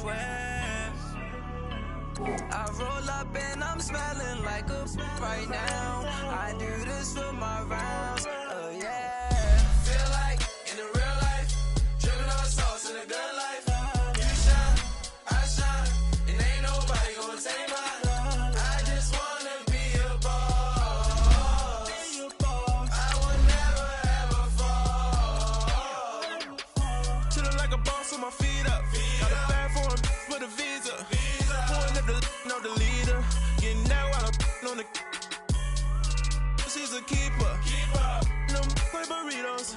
swear. I roll up and I'm smelling like a right now. I do this for my rounds, oh yeah. Feel like in the real life, dripping on sauce in a good life. You shine, I shine, and ain't nobody gonna take mine. I just wanna be a boss. I would never ever fall. Chillin' like a boss with my feet up. Got a bag for him with a visa. Pulling up the know the leader. Getting out while I'm on the. She's a keeper. No play burritos.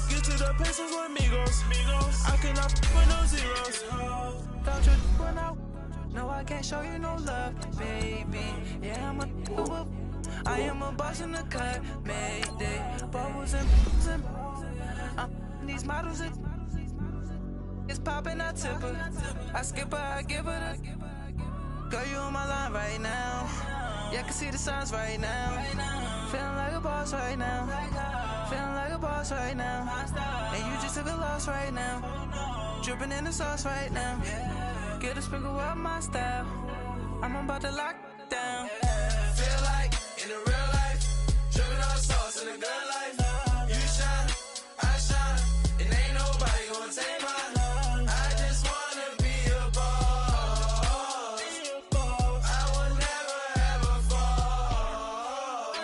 Get to the pesos with amigos. I cannot with no zeros. Don't you run out? No, I can't show you no love, baby. Yeah, I am a boss in the cut, mayday. Bubbles and these models it's popping, I tip her. I skip her, I give her the. Girl, you on my line right now. Yeah, I can see the signs right now. Feeling like a boss right now. Feeling like a boss right now. And you just took a loss right now. Dripping in the sauce right now. Get a sprinkle up my style. I'm about to lock down. Feel like in the real life, dripping on sauce in a good life. You shine, I shine, and ain't nobody gonna take mine. I just wanna be a boss. I will never ever fall.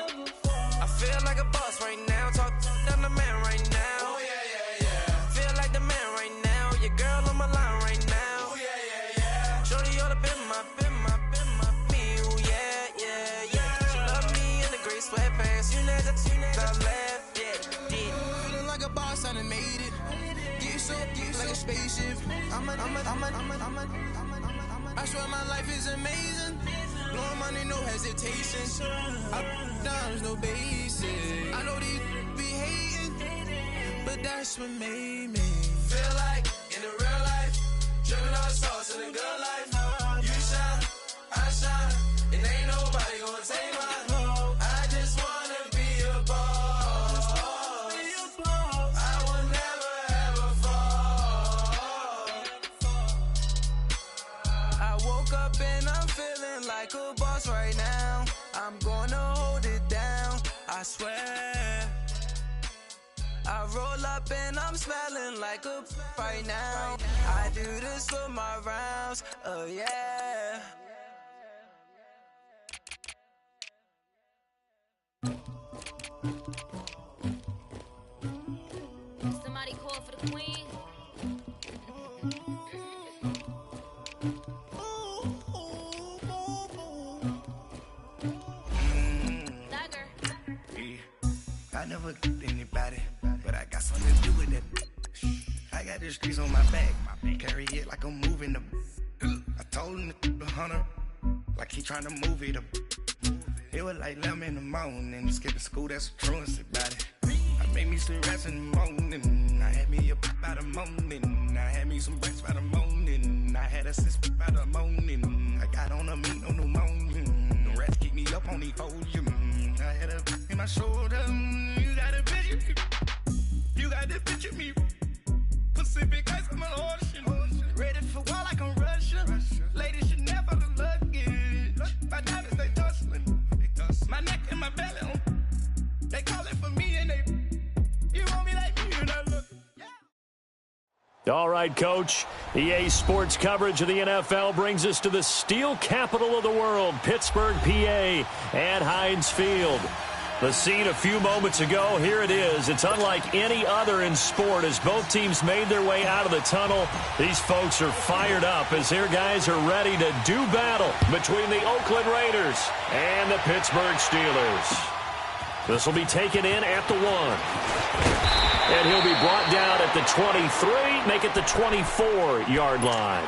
I feel like a boss right now. Talk to the man right now. Oh yeah, yeah, yeah. Feel like the man right now. Your girl on my line right now. Oh yeah, yeah, yeah. Shorty oughta been my me. Oh yeah, yeah, yeah. She love me in the gray sweatpants. You never I left, yeah. Feeling like a boss, I done made it. Get so like a spaceship. I swear my life is amazing. Blowing money, no hesitation. Up, downs, no basic. I know these be hating, but that's what made me. Feel like in the real life, dripping on sauce in a good life. You shine, I shine, and ain't nobody gonna take mine. I just wanna be a boss. I will never ever fall. I woke up and I'm feeling like a boss right now. I'm gonna hold it down, I swear. I roll up and I'm smelling like a right now. I do this for my rounds, oh yeah. Somebody call for the queen. Dagger. Yeah. I never get anybody, but I got something to do with it. I got the streets on my back, carry it like I'm moving the. I told him to 100, like he trying to move it up. It was like 11 in the morning, skipping school, that's a truancy about it. I made me some rats in the morning, I had me a by the morning, I had me some breaks by the morning, I had a sis by the morning, I got on a meat on the morning, the rats keep me up on the podium, I had a in my shoulder, you got a bitch, you got this bitch at me, Pacific ice, I'm an ocean, ready for war like I'm Russia, ladies should never the luggage, my diamonds they tussling, my neck and my belly on, they call it for me and they, you want me like me and I look. All right, Coach. EA Sports coverage of the NFL brings us to the steel capital of the world, Pittsburgh, PA, at Heinz Field. The scene a few moments ago, here it is. It's unlike any other in sport as both teams made their way out of the tunnel. These folks are fired up as their guys are ready to do battle between the Oakland Raiders and the Pittsburgh Steelers. This will be taken in at the 1. And he'll be brought down at the 23, make it the 24-yard line.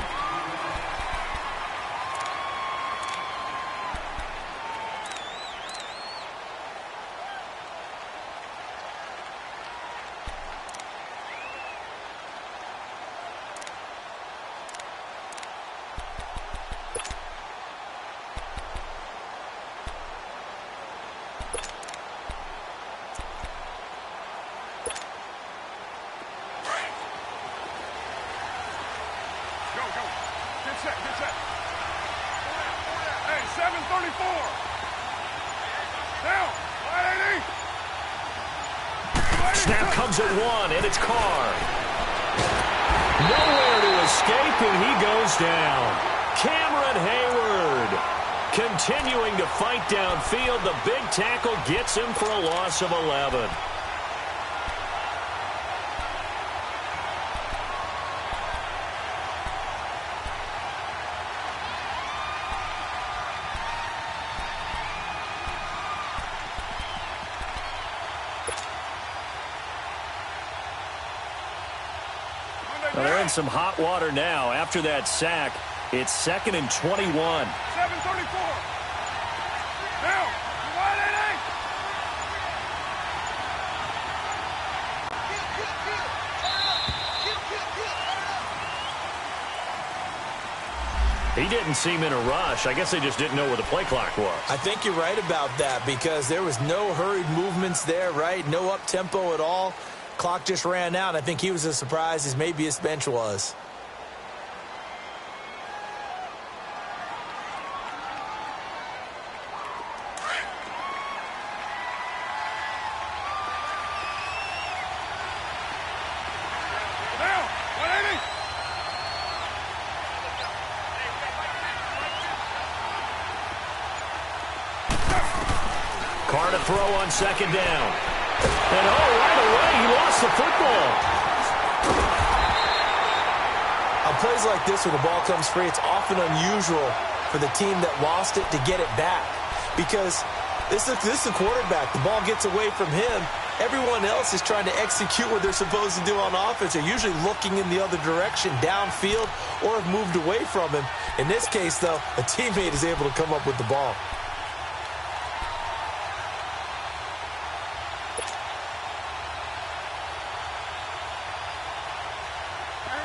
set, get set. Hey, 734. Down, wide 80. Snap comes at one, and it's Carr. Nowhere to escape, and he goes down. Cameron Hayward continuing to fight downfield. The big tackle gets him for a loss of 11. Well, they're in some hot water now. After that sack, it's 2nd and 21. 734. Now, wide 80. He didn't seem in a rush. I guess they just didn't know where the play clock was. I think you're right about that because there was no hurried movements there, right? No up-tempo at all. Clock just ran out. I think he was as surprised as maybe his bench was. Now, 180. Carr to throw on 2nd down. And right away, he lost the football. On plays like this where the ball comes free, it's often unusual for the team that lost it to get it back. Because this is the quarterback. The ball gets away from him. Everyone else is trying to execute what they're supposed to do on offense. They're usually looking in the other direction, downfield, or have moved away from him. In this case, though, a teammate is able to come up with the ball.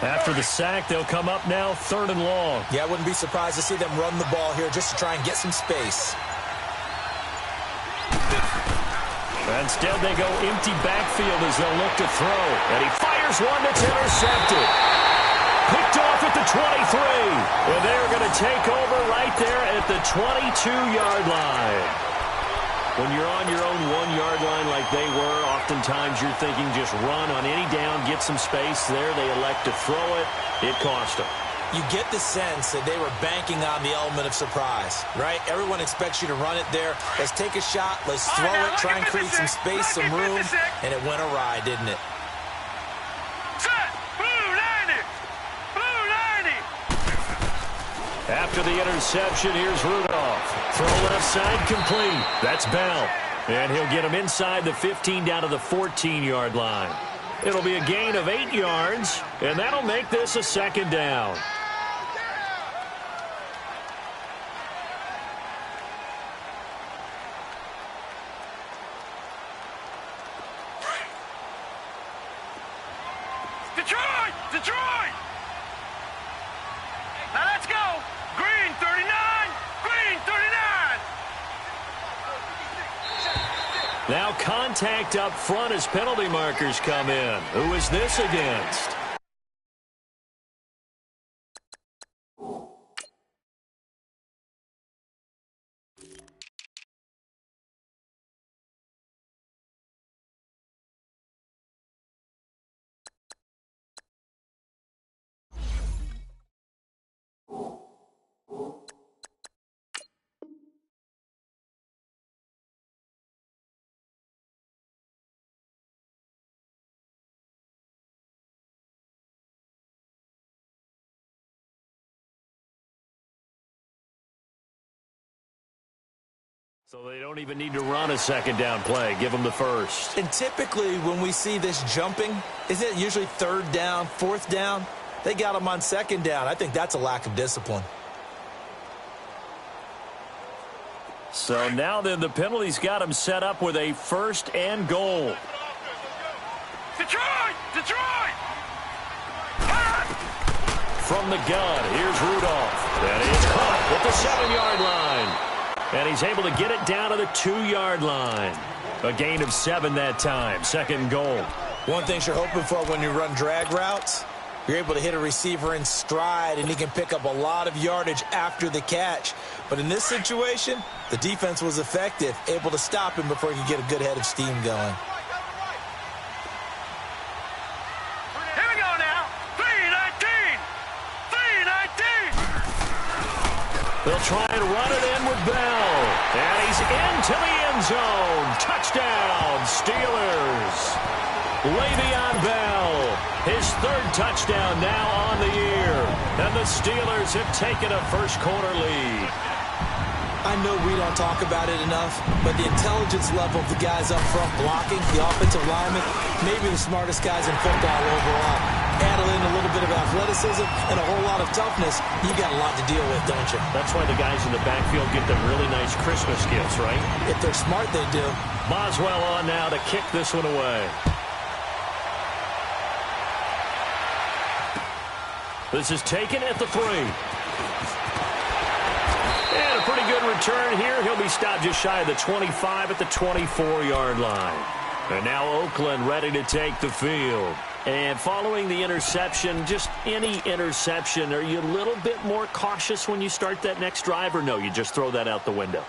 After the sack, they'll come up now 3rd and long. Yeah, I wouldn't be surprised to see them run the ball here just to try and get some space. Instead, they go empty backfield as they'll look to throw. And he fires one that's intercepted. Picked off at the 23. And they're going to take over right there at the 22-yard line. When you're on your own 1-yard line like they were, oftentimes you're thinking just run on any down, get some space there. They elect to throw it. It cost them. You get the sense that they were banking on the element of surprise, right? Everyone expects you to run it there. Let's take a shot. Let's throw it, try and create some space, some room. And it went awry, didn't it? Set. Blue 90. Blue 90. After the interception, here's Rudolph. Throw left side complete. That's Bell. And he'll get him inside the 15 down to the 14-yard line. It'll be a gain of 8 yards, and that'll make this a 2nd down. Detroit! Detroit! Now let's go! Green 39! Green 39! Now contact up front as penalty markers come in. Who is this against? So they don't even need to run a 2nd down play. Give them the first. And typically when we see this jumping, isn't it usually 3rd down, 4th down? They got them on 2nd down. I think that's a lack of discipline. So now then the penalty's got them set up with a 1st and goal. Detroit! Detroit! From the gun, here's Rudolph. And he's caught at the 7-yard line. And he's able to get it down to the 2-yard line. A gain of 7 that time. 2nd and goal. One thing you're hoping for when you run drag routes You're able to hit a receiver in stride, and he can pick up a lot of yardage after the catch. But in this situation, the defense was effective, able to stop him before he could get a good head of steam going. Here we go now. 3-19. 3-19. They'll try and run it in with Bell. And he's into the end zone. Touchdown, Steelers. Le'Veon Bell, his third touchdown now on the year. And the Steelers have taken a first-quarter lead. I know we don't talk about it enough, but the intelligence level of the guys up front blocking, the offensive linemen, maybe the smartest guys in football overall. Add in a little bit of athleticism and a whole lot of toughness, you got a lot to deal with, don't you? That's why the guys in the backfield get them really nice Christmas gifts, right? If they're smart, they do. Boswell on now to kick this one away. This is taken at the 3. And a pretty good return here. He'll be stopped just shy of the 25 at the 24-yard line. And now Oakland ready to take the field. And following the interception, just any interception, are you a little bit more cautious when you start that next drive, or no, you just throw that out the window?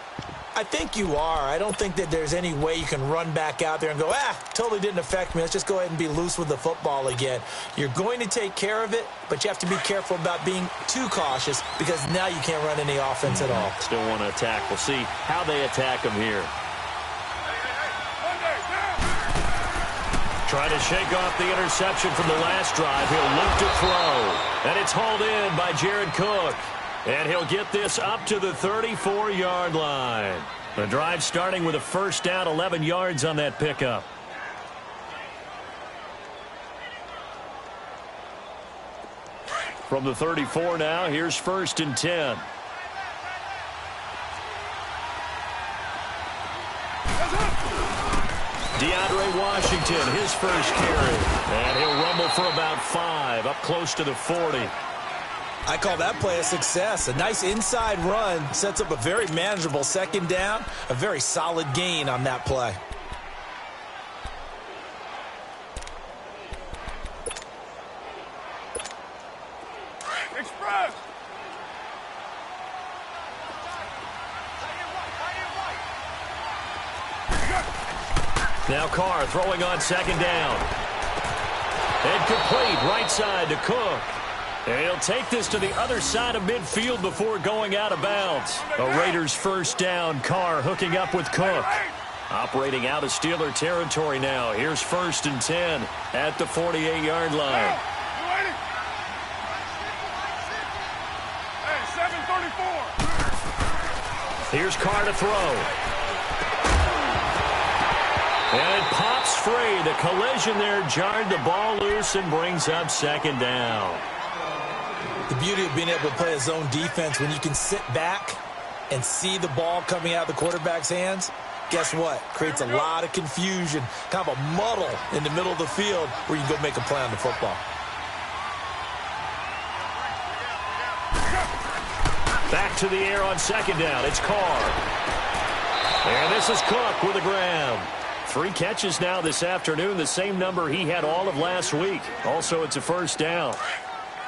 I think you are. I don't think that there's any way you can run back out there and go, totally didn't affect me. Let's just go ahead and be loose with the football again. You're going to take care of it, but you have to be careful about being too cautious because now you can't run any offense at all. Still want to attack. We'll see how they attack him here. Trying to shake off the interception from the last drive. He'll look to throw. And it's hauled in by Jared Cook. And he'll get this up to the 34-yard line. The drive starting with a first down, 11 yards on that pickup. From the 34 now, here's 1st and 10. DeAndre Washington, his first carry. And he'll rumble for about 5, up close to the 40. I call that play a success. A nice inside run sets up a very manageable second down. A very solid gain on that play. Express. Now Carr throwing on second down. And complete right side to Cook. And he'll take this to the other side of midfield before going out of bounds. A Raiders first down. Carr hooking up with Cook. Operating out of Steeler territory now. Here's 1st and 10 at the 48-yard line. Hey, 734. Here's Carr to throw. And it pops free. The collision there jarred the ball loose and brings up second down. The beauty of being able to play a zone defense when you can sit back and see the ball coming out of the quarterback's hands, guess what? Creates a lot of confusion, kind of a muddle in the middle of the field where you can go make a play on the football. Back to the air on second down. It's Carr. And this is Cook with a grab. 3 catches now this afternoon, the same number he had all of last week. Also, it's a first down.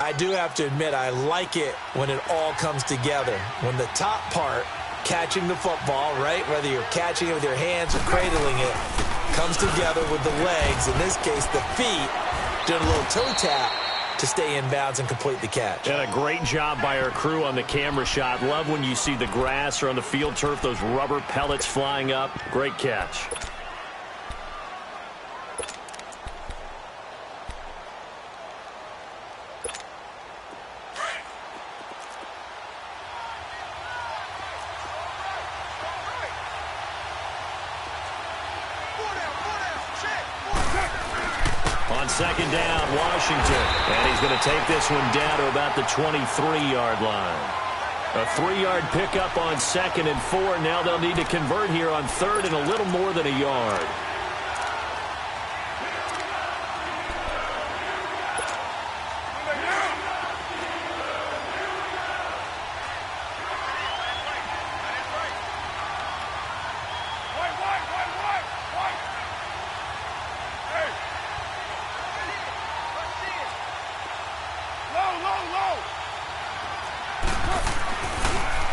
I do have to admit, I like it when it all comes together. When the top part, catching the football, right, whether you're catching it with your hands or cradling it, comes together with the legs, in this case the feet, doing a little toe tap to stay in bounds and complete the catch. And a great job by our crew on the camera shot. Love when you see the grass or on the field turf, those rubber pellets flying up. Great catch. Second down, Washington. And he's going to take this one down to about the 23-yard line. A 3-yard pickup on 2nd and 4. Now they'll need to convert here on 3rd and a little more than a yard.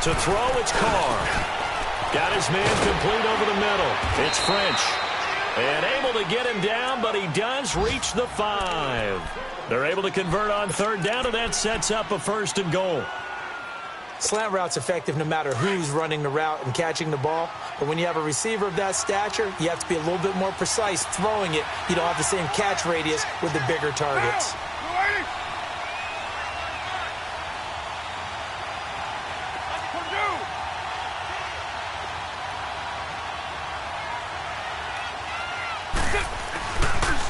To throw, it's Carr. Got his man complete over the middle. It's French. And able to get him down, but he does reach the 5. They're able to convert on third down, and that sets up a 1st and goal. Slant route's effective no matter who's running the route and catching the ball. But when you have a receiver of that stature, you have to be a little bit more precise throwing it. You don't have the same catch radius with the bigger targets.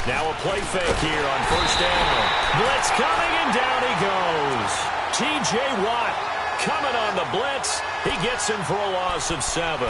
Now a play fake here on 1st down. Blitz coming, and down he goes. T.J. Watt coming on the blitz. He gets him for a loss of 7.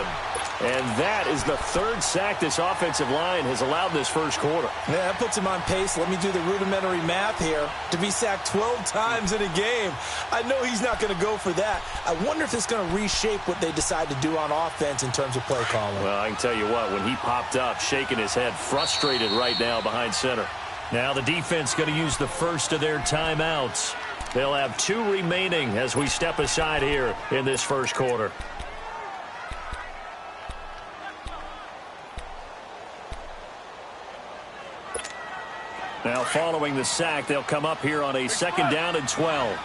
And that is the 3rd sack this offensive line has allowed this first quarter. Yeah, that puts him on pace. Let me do the rudimentary math here. To be sacked 12 times in a game, I know he's not going to go for that. I wonder if it's going to reshape what they decide to do on offense in terms of play calling. Well, I can tell you what, when he popped up, shaking his head, frustrated right now behind center. Now the defense going to use the first of their timeouts. They'll have 2 remaining as we step aside here in this first quarter. Now, following the sack, they'll come up here on a 2nd down and 12.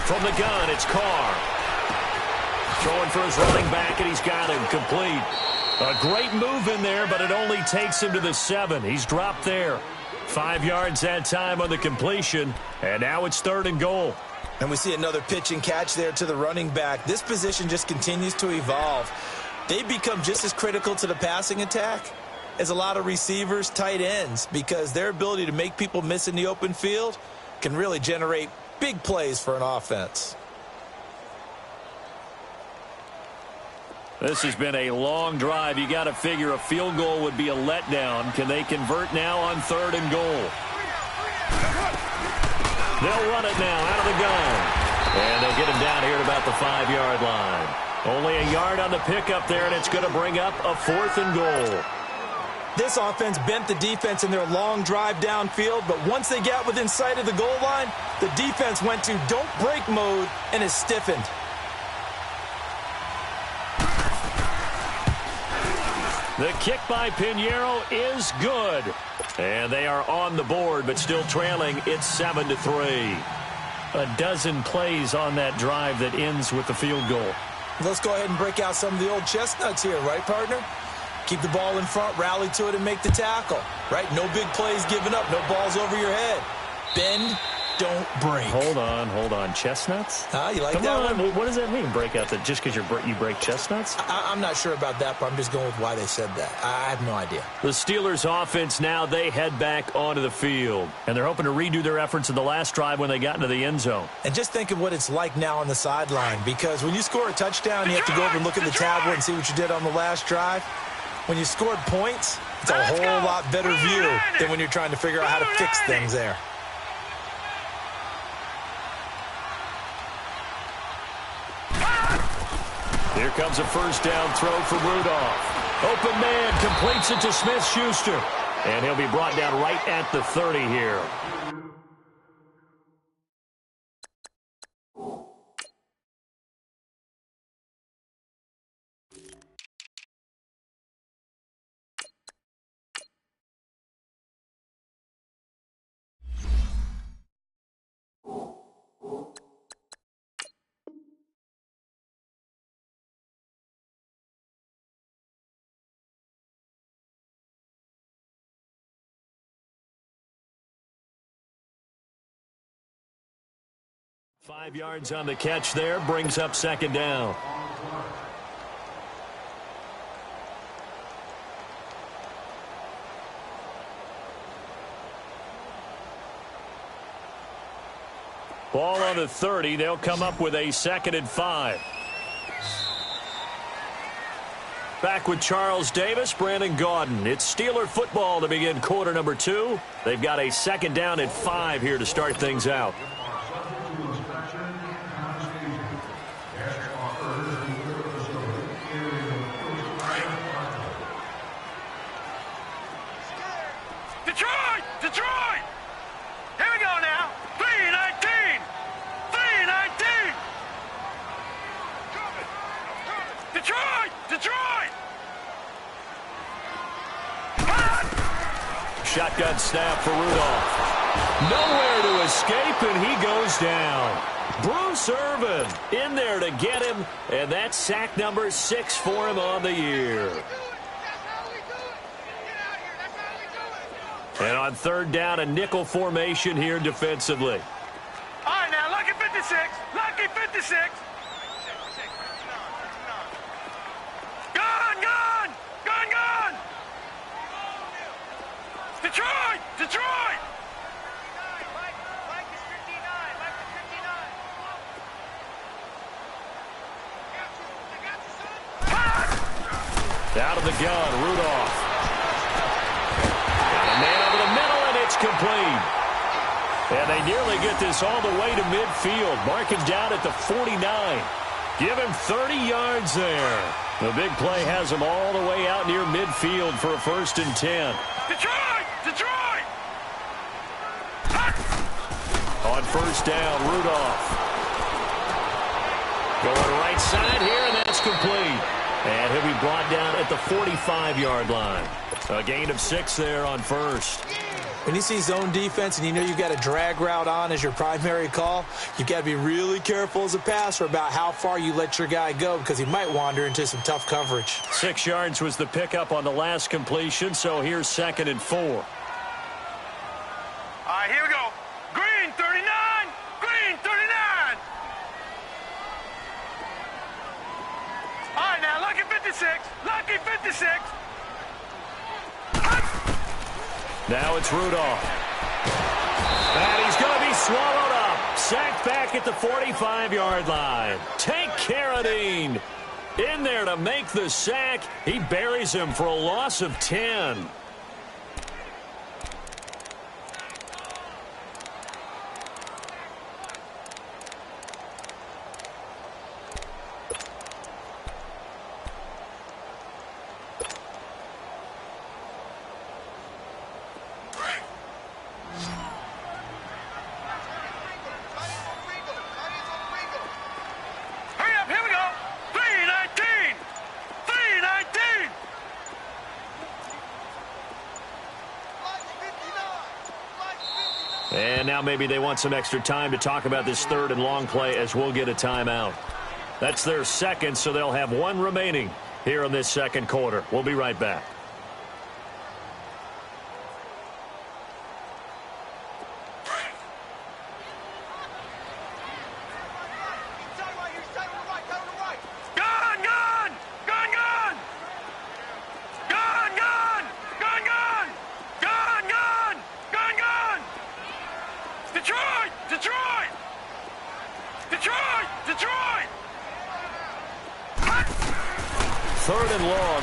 From the gun, it's Carr. Throwing for his running back, and he's got him complete. A great move in there, but it only takes him to the 7. He's dropped there. 5 yards that time on the completion, and now it's 3rd and goal. And we see another pitch and catch there to the running back. This position just continues to evolve. They become just as critical to the passing attack as a lot of receivers, tight ends, because their ability to make people miss in the open field can really generate big plays for an offense. This has been a long drive. You got to figure a field goal would be a letdown. Can they convert now on 3rd and goal? They'll run it now out of the gun. And they'll get him down here at about the 5-yard line. Only a yard on the pickup there, and it's going to bring up a 4th and goal. This offense bent the defense in their long drive downfield, but once they got within sight of the goal line, the defense went to don't break mode and is stiffened. The kick by Pinheiro is good. And they are on the board, but still trailing. It's 7-3. A dozen plays on that drive that ends with the field goal. Let's go ahead and break out some of the old chestnuts here, right, partner? Keep the ball in front, rally to it, and make the tackle, right? No big plays given up, no balls over your head. Bend, don't break. Hold on. Chestnuts? You like Come that on. one? What does that mean, break out? Just because you break chestnuts? I'm not sure about that, but I'm just going with why they said that. I have no idea. The Steelers offense now, they head back onto the field. And they're hoping to redo their efforts in the last drive when they got into the end zone. And just think of what it's like now on the sideline, because when you score a touchdown, you have to go over and look at the tablet and see what you did on the last drive. When you scored points, it's a whole lot better view than when you're trying to figure out how to fix things there. Here comes a 1st down throw for Rudolph. Open man completes it to Smith-Schuster. And he'll be brought down right at the 30 here. Five yards on the catch there, brings up 2nd down. Ball on the 30. They'll come up with a 2nd and 5. Back with Charles Davis, Brandon Gaudin. It's Steeler football to begin quarter number 2. They've got a 2nd down and 5 here to start things out. Detroit! Detroit! Detroit! Shotgun snap for Rudolph. Nowhere to escape, and he goes down. Bruce Irvin in there to get him, and that's sack number 6 for him on the year. And on third down, a nickel formation here defensively. All right, now, lucky 56. Lucky 56. Gun, gun! Gun, gun! Detroit! Detroit! Mike is 59. Mike is 59. Out of the gun, Rudolph. Got a man over the middle, and it's complete. And they nearly get this all the way to midfield. Marking down at the 49. Give him 30 yards there. The big play has him all the way out near midfield for a 1st and 10. Detroit! Detroit! On first down, Rudolph. Going right side here, and that's complete. And he'll be brought down at the 45-yard line. A gain of 6 there on first. When you see zone defense and you know you've got a drag route on as your primary call, you've got to be really careful as a passer about how far you let your guy go because he might wander into some tough coverage. 6 yards was the pickup on the last completion, so here's 2nd and 4. All right, here we go. Green, 39. Green, 39. All right, now, lucky 56. Lucky 56. Now it's Rudolph. And he's going to be swallowed up. Sacked back at the 45-yard line. Tank Carradine in there to make the sack. He buries him for a loss of 10. And now maybe they want some extra time to talk about this 3rd and long play as we'll get a timeout. That's their 2nd, so they'll have 1 remaining here in this 2nd quarter. We'll be right back.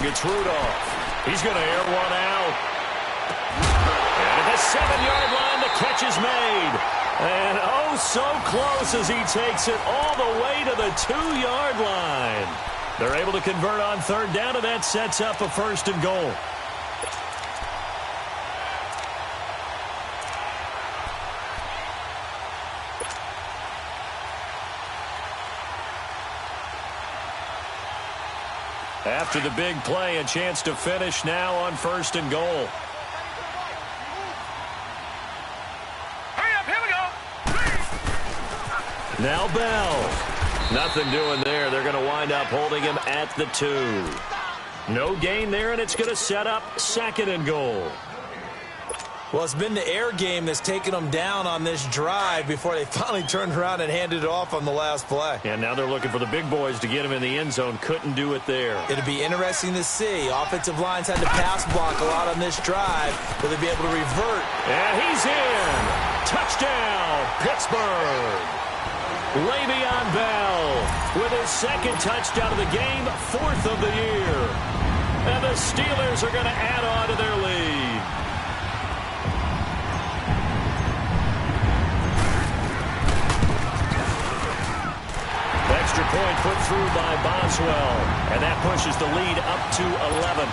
It's Rudolph. He's going to air one out. And at the 7-yard line, the catch is made. And oh, so close as he takes it all the way to the 2-yard line. They're able to convert on 3rd down, and that sets up a 1st and goal. After the big play, a chance to finish now on 1st and goal. Hurry up, here we go. Now Bell. Nothing doing there. They're going to wind up holding him at the 2. No gain there, and it's going to set up 2nd and goal. Well, it's been the air game that's taken them down on this drive before they finally turned around and handed it off on the last play. And now they're looking for the big boys to get him in the end zone. Couldn't do it there. It'll be interesting to see. Offensive lines had to pass block a lot on this drive. Will they be able to revert? And he's in. Touchdown, Pittsburgh. Le'Veon Bell with his 2nd touchdown of the game, 4th of the year. And the Steelers are going to add on to their lead. Extra point put through by Boswell, and that pushes the lead up to 11.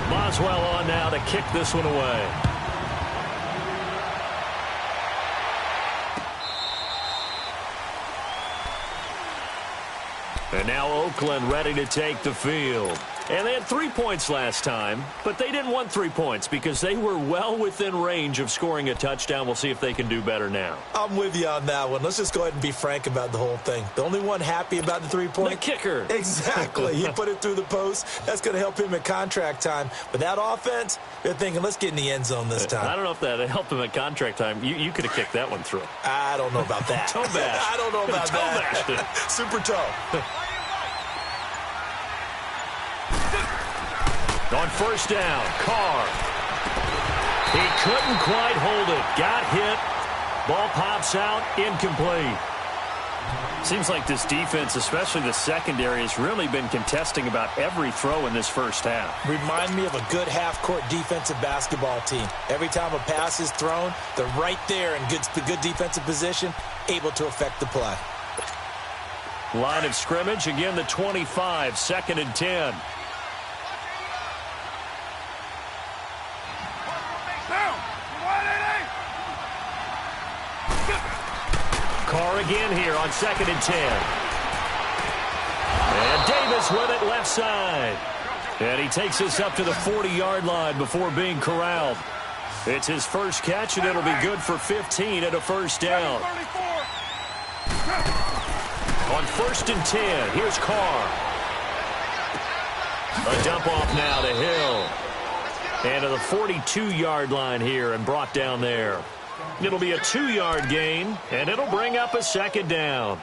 Boswell on now to kick this one away. And now Oakland ready to take the field. And they had 3 points last time, but they didn't want 3 points because they were well within range of scoring a touchdown. We'll see if they can do better now. I'm with you on that one. Let's just go ahead and be frank about the whole thing. The only one happy about the 3-point? The kicker. Exactly. He put it through the post. That's going to help him at contract time. But that offense, they're thinking, let's get in the end zone this time. I don't know if that helped him at contract time. You could have kicked that one through. I don't know about that. Toe bash. I don't know about that. Toe bashed. Super toe. On first down, Carr. He couldn't quite hold it. Got hit. Ball pops out, incomplete. Seems like this defense, especially the secondary, has really been contesting about every throw in this first half. Remind me of a good half-court defensive basketball team. Every time a pass is thrown, they're right there in good defensive position, able to affect the play. Line of scrimmage, again the 25, 2nd and 10. Carr again here on 2nd and 10. And Davis with it left side. And he takes us up to the 40-yard line before being corralled. It's his first catch, and it'll be good for 15 and a first down. On 1st and 10, here's Carr. A dump off now to Hill. And to the 42-yard line here and brought down there. It'll be a 2-yard gain, and it'll bring up a 2nd down.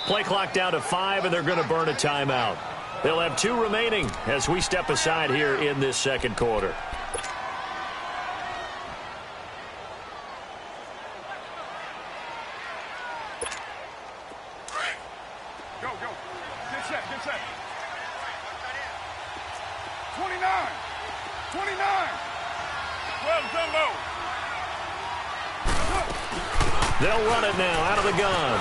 Play clock down to 5, and they're going to burn a timeout. They'll have 2 remaining as we step aside here in this second quarter. Go. Get set. 29. 12, Jumbo. They'll run it now out of the gun.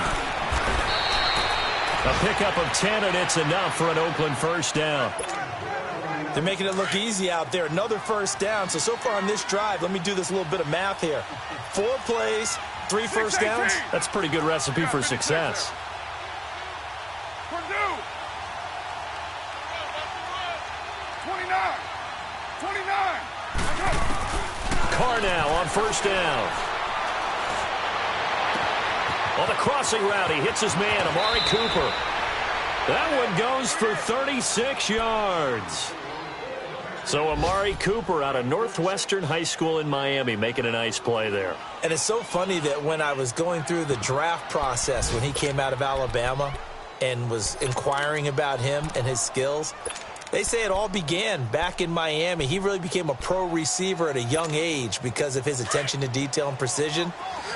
A pickup of 10, and it's enough for an Oakland first down. They're making it look easy out there. Another first down. So far on this drive, let me do this little bit of math here. 4 plays, 3 first downs. That's a pretty good recipe for success. Purdue. 29. Carr now on first down. On the crossing route, he hits his man, Amari Cooper. That one goes for 36 yards. So Amari Cooper out of Northwestern High School in Miami making a nice play there. And it's so funny that when I was going through the draft process when he came out of Alabama and was inquiring about him and his skills, they say it all began back in Miami. He really became a pro receiver at a young age because of his attention to detail and precision.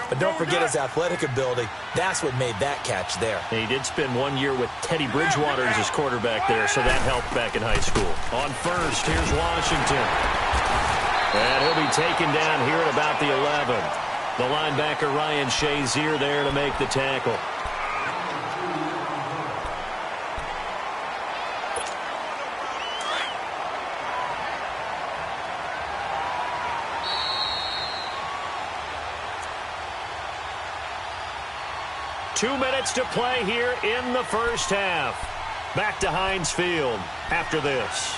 But don't forget his athletic ability. That's what made that catch there. And he did spend 1 year with Teddy Bridgewater as his quarterback there, so that helped back in high school. On first, here's Washington. And he'll be taken down here at about the 11. The linebacker Ryan Shazier there to make the tackle. Two minutes to play here in the first half. Back to Heinz Field after this.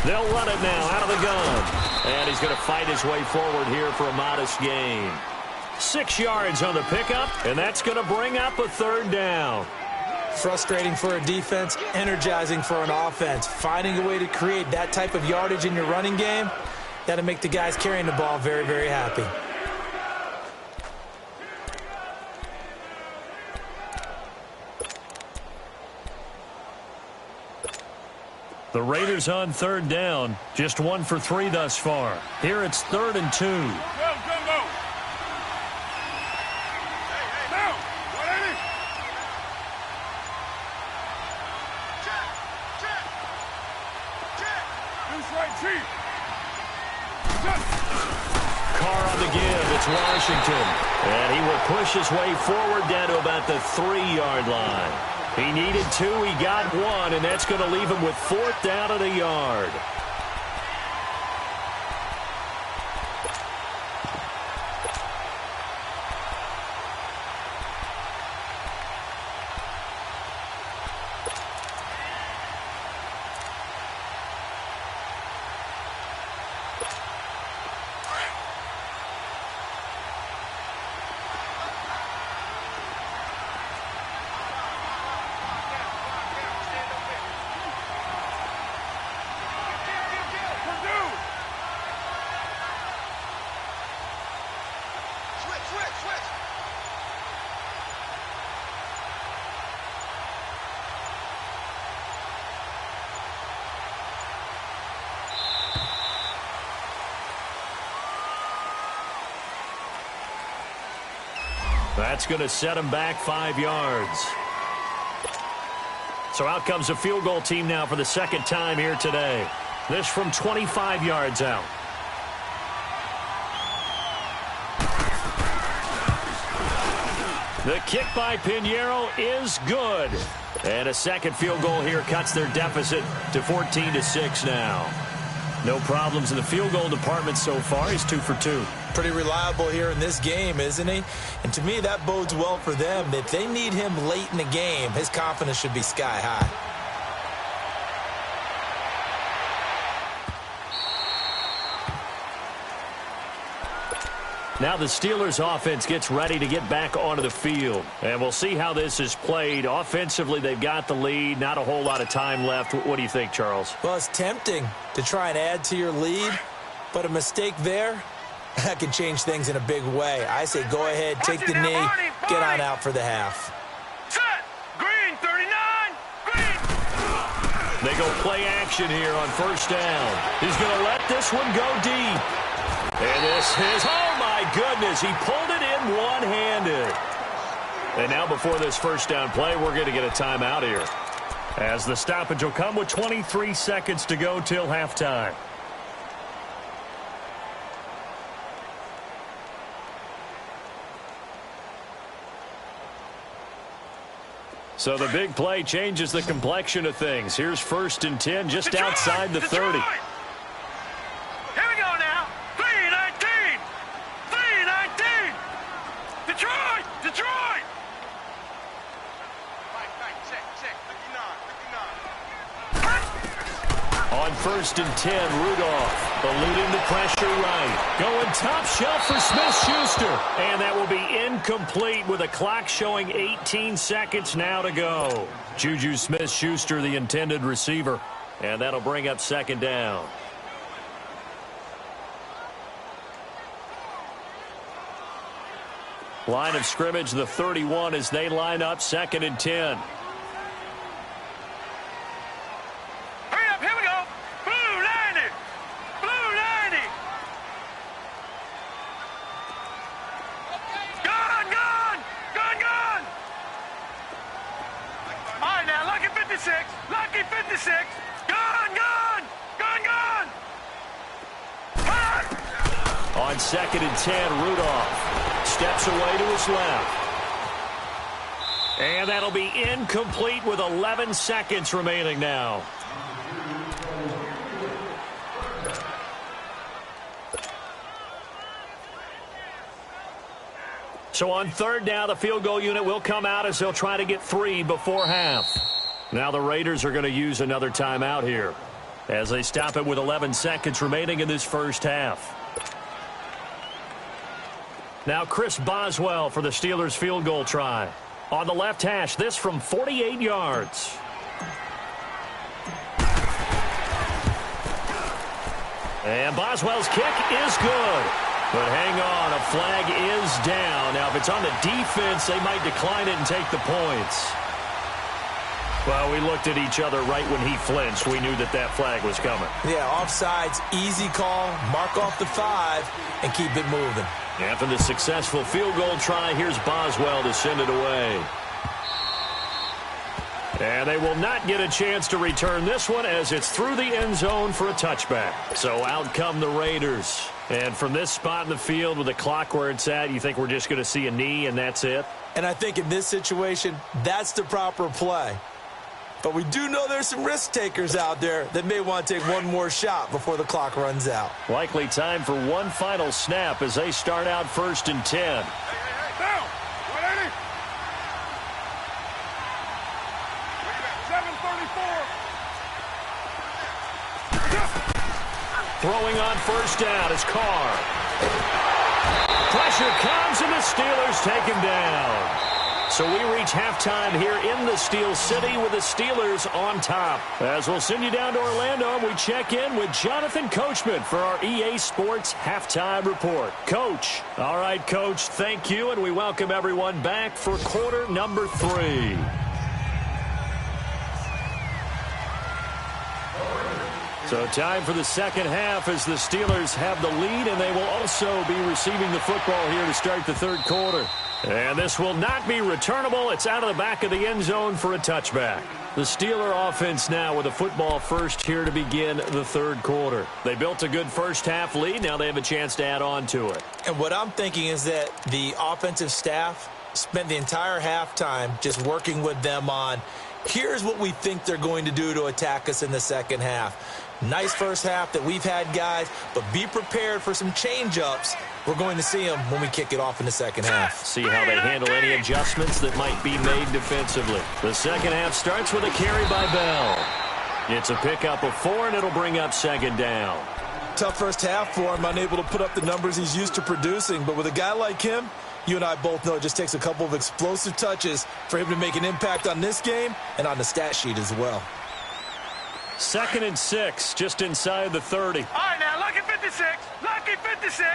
They'll run it now out of the gun. And he's going to fight his way forward here for a modest gain. 6 yards on the pickup, and that's going to bring up a third down. Frustrating for a defense, energizing for an offense. Finding a way to create that type of yardage in your running game, that'll make the guys carrying the ball very, very happy. The Raiders on third down, just 1 for 3 thus far. Here it's 3rd and 2. Go, go, go. Hey, down. 180. Check. Loose right, chief. Carr on the give. It's Washington. And he will push his way forward down to about the 3-yard line. He needed 2. He got 1, and that's going to leave him with 4th down at a yard. That's going to set him back 5 yards. So out comes a field goal team now for the second time here today. This from 25 yards out. The kick by Pinheiro is good. And a second field goal here cuts their deficit to 14-6 now. No problems in the field goal department so far. He's 2 for 2. Pretty reliable here in this game, isn't he? And to me, that bodes well for them. If they need him late in the game, his confidence should be sky high. Now the Steelers offense gets ready to get back onto the field. And we'll see how this is played. Offensively, they've got the lead. Not a whole lot of time left. What do you think, Charles? Well, it's tempting to try and add to your lead, but a mistake there, that can change things in a big way. I say go ahead, take the knee, get on out for the half. Set. Green, 39. Green. They go play action here on first down. He's going to let this one go deep. And this is, oh my goodness, he pulled it in one-handed. And now before this first down play, we're going to get a timeout here, as the stoppage will come with 23 seconds to go till halftime. So the big play changes the complexion of things. Here's 1st and 10 just Detroit, outside the 30. Detroit. Here we go now. 3-19. 3-19. Detroit. Detroit. Check. 59. On 1st and 10, Rudolph eluding the pressure right. Going top shelf for Smith-Schuster. And that will be incomplete with a clock showing 18 seconds now to go. Juju Smith-Schuster, the intended receiver. And that'll bring up 2nd down. Line of scrimmage, the 31, as they line up 2nd and 10. Lucky 56. Gone. On 2nd and 10, Rudolph steps away to his left. And that'll be incomplete with 11 seconds remaining now. So on 3rd down, the field goal unit will come out as they'll try to get 3 before half. Now the Raiders are going to use another timeout here as they stop it with 11 seconds remaining in this first half. Now Chris Boswell for the Steelers field goal try. On the left hash, this from 48 yards. And Boswell's kick is good. But hang on, a flag is down. Now if it's on the defense, they might decline it and take the points. Well, we looked at each other right when he flinched. We knew that that flag was coming. Yeah, offsides, easy call, mark off the 5, and keep it moving. After the successful field goal try, here's Boswell to send it away. And they will not get a chance to return this one as it's through the end zone for a touchback. So out come the Raiders. And from this spot in the field with the clock where it's at, you think we're just going to see a knee and that's it? And I think in this situation, that's the proper play. But we do know there's some risk takers out there that may want to take one more shot before the clock runs out. Likely time for one final snap as they start out 1st and 10. Down. 180. 734. Throwing on 1st down is Carr. Pressure comes and the Steelers take him down. So we reach halftime here in the Steel City with the Steelers on top. As we'll send you down to Orlando, we check in with Jonathan Coachman for our EA Sports Halftime Report. Coach. All right, Coach, thank you, and we welcome everyone back for quarter number 3. So time for the second half as the Steelers have the lead, and they will also be receiving the football here to start the third quarter. And this will not be returnable. It's out of the back of the end zone for a touchback. The Steeler offense now with a football first here to begin the third quarter. They built a good first half lead. Now they have a chance to add on to it. And what I'm thinking is that the offensive staff spent the entire halftime just working with them on, here's what we think they're going to do to attack us in the second half. Nice first half that we've had, guys, but be prepared for some change-ups. We're going to see them when we kick it off in the second half. See how they handle any adjustments that might be made defensively. The second half starts with a carry by Bell. It's a pickup of 4, and it'll bring up 2nd down. Tough first half for him, unable to put up the numbers he's used to producing. But with a guy like him, you and I both know it just takes a couple of explosive touches for him to make an impact on this game and on the stat sheet as well. 2nd and 6, just inside the 30. All right, now, lucky 56. Lucky 56.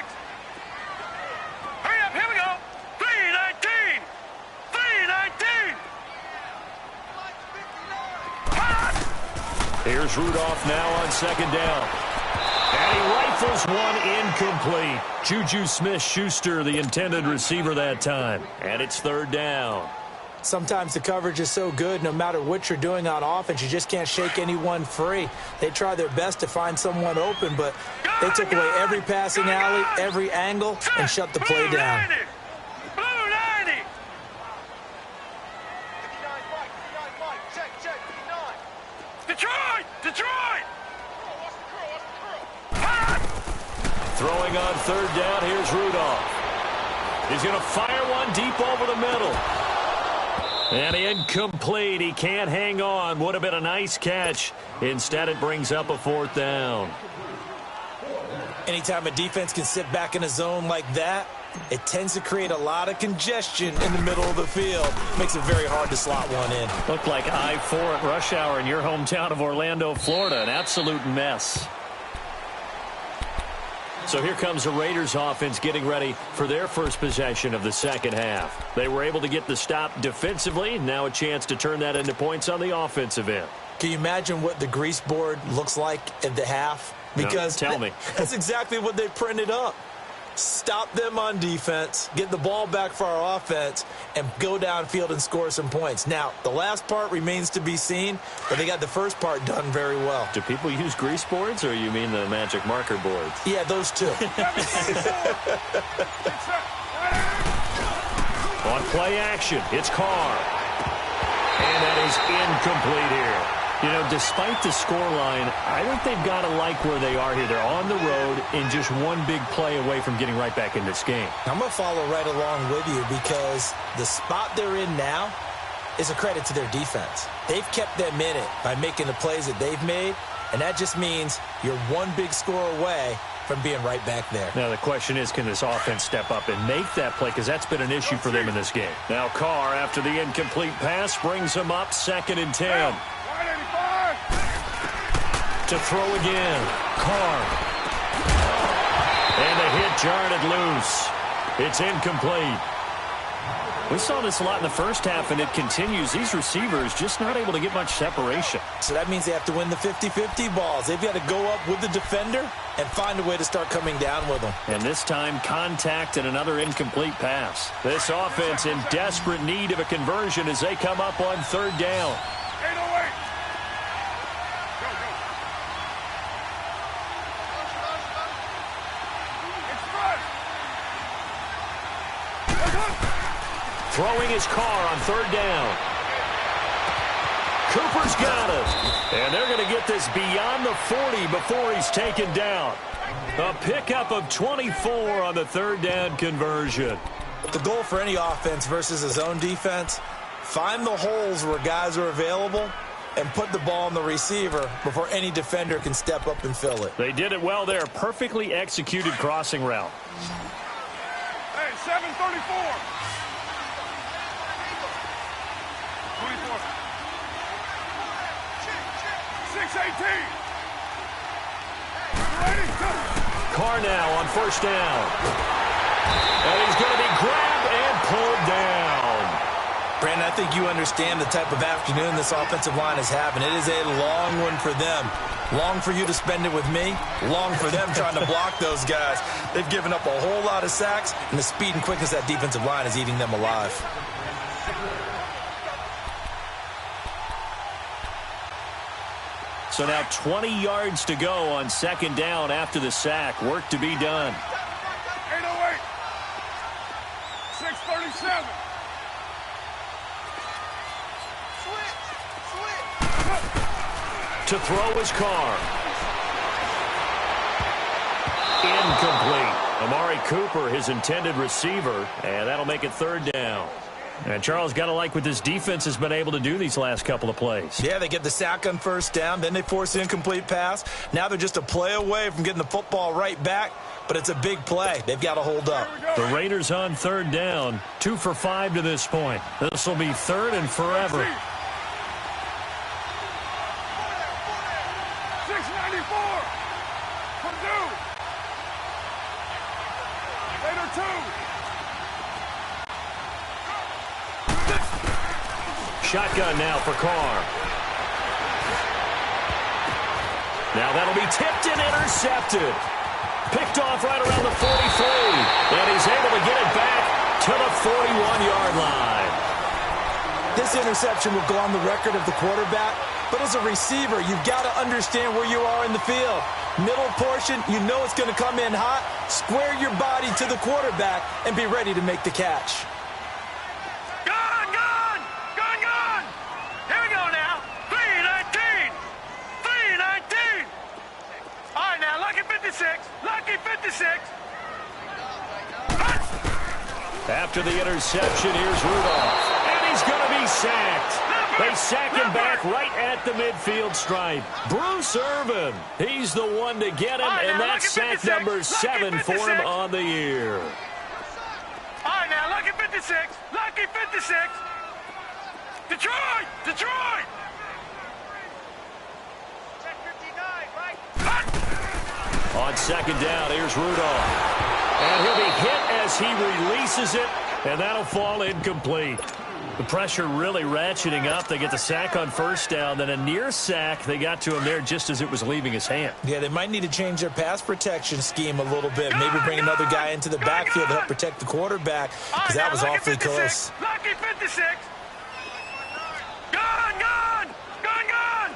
Hurry up, here we go. 319. 319. Here's Rudolph now on 2nd down. And he rifles one incomplete. Juju Smith-Schuster, the intended receiver that time. And it's 3rd down. Sometimes the coverage is so good, no matter what you're doing on offense, you just can't shake anyone free. They try their best to find someone open, but they took away every passing alley, every angle, and shut the play down. Blue 90. Detroit! Detroit! Throwing on 3rd down, here's Rudolph. He's going to fire one deep over the middle. And incomplete. He can't hang on. Would have been a nice catch. Instead, it brings up a 4th down. Anytime a defense can sit back in a zone like that, it tends to create a lot of congestion in the middle of the field. Makes it very hard to slot one in. Looked like I-4 at rush hour in your hometown of Orlando, Florida. An absolute mess. So here comes the Raiders offense getting ready for their first possession of the second half. They were able to get the stop defensively. Now a chance to turn that into points on the offensive end. Can you imagine what the grease board looks like at the half? Because no, tell me. That's exactly what they printed up. Stop them on defense, get the ball back for our offense, and go downfield and score some points. Now, the last part remains to be seen, but they got the first part done very well. Do people use grease boards, or you mean the magic marker boards? Yeah, those two. On play action, it's Carr. And that is incomplete here. You know, despite the scoreline, I think they've got to like where they are here. They're on the road and just one big play away from getting right back in this game. I'm going to follow right along with you because the spot they're in now is a credit to their defense. They've kept them in it by making the plays that they've made, and that just means you're one big score away from being right back there. Now the question is, can this offense step up and make that play? Because that's been an issue for them in this game. Now Carr, after the incomplete pass, brings him up 2nd and 10. To throw again. Carr. And the hit jarred it loose. It's incomplete. We saw this a lot in the first half, and it continues. These receivers just not able to get much separation. So that means they have to win the 50-50 balls. They've got to go up with the defender and find a way to start coming down with them. And this time, contact and another incomplete pass. This offense in desperate need of a conversion as they come up on third down. 808. Throwing his car on third down. Cooper's got it. And they're going to get this beyond the 40 before he's taken down. A pickup of 24 on the third down conversion. The goal for any offense versus his own defense, find the holes where guys are available and put the ball on the receiver before any defender can step up and fill it. They did it well there. Perfectly executed crossing route. Hey, 734. 24. 618. Carr now on first down. And he's going to be grabbed and pulled down. Brandon, I think you understand the type of afternoon this offensive line is having. It is a long one for them. Long for you to spend it with me. Long for them trying to block those guys. They've given up a whole lot of sacks, and the speed and quickness of that defensive line is eating them alive. So now 20 yards to go on second down after the sack. Work to be done. 808. 637. To throw his car. Incomplete. Amari Cooper, his intended receiver, and that'll make it third down. And Charles, got to like what this defense has been able to do these last couple of plays. Yeah, they get the sack on first down, then they force the incomplete pass. Now they're just a play away from getting the football right back, but it's a big play. They've got to hold up. The Raiders on third down, 2 for 5 to this point. This will be third and forever. 694. Purdue. Raider 2. Shotgun now for Carr. Now that'll be tipped and intercepted. Picked off right around the 43. And he's able to get it back to the 41-yard line. This interception will go on the record of the quarterback, but as a receiver, you've got to understand where you are in the field. Middle portion, you know it's going to come in hot. Square your body to the quarterback and be ready to make the catch. Lucky 56. After the interception, here's Rudolph. And he's going to be sacked. They sack him back right at the midfield stripe. Bruce Irvin, he's the one to get him, and that's sack number 7 for him on the year. All right, now, lucky 56. Lucky 56. Detroit! Detroit! On second down, here's Rudolph. And he'll be hit as he releases it, and that'll fall incomplete. The pressure really ratcheting up. They get the sack on first down, then a near sack. They got to him there just as it was leaving his hand. Yeah, they might need to change their pass protection scheme a little bit. Maybe bring another guy into the backfield to help protect the quarterback, because that was awfully close. Lucky 56. Gone, gone, gone, gone.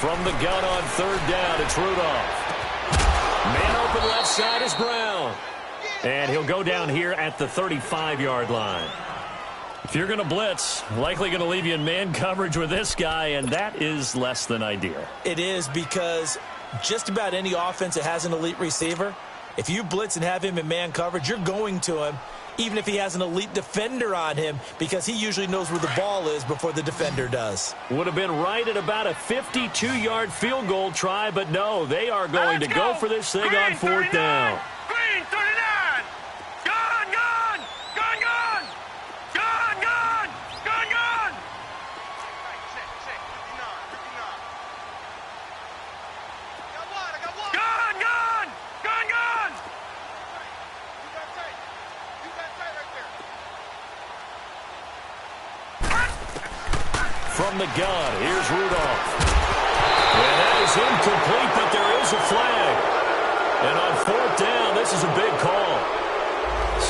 From the gun on third down, it's Rudolph. Man open left side is Brown. And he'll go down here at the 35-yard line. If you're going to blitz, likely going to leave you in man coverage with this guy, and that is less than ideal. It is, because just about any offense that has an elite receiver, if you blitz and have him in man coverage, you're going to him, even if he has an elite defender on him, because he usually knows where the ball is before the defender does. Would have been right at about a 52-yard field goal try, but no, they are going to go for this thing on fourth down. Green 39. Gone, gone, gone, gone. Gone, gone, gone, gone. Gone, gone, gone, gone. from the gun. Here's Rudolph. And that is incomplete, but there is a flag. And on 4th down, this is a big call.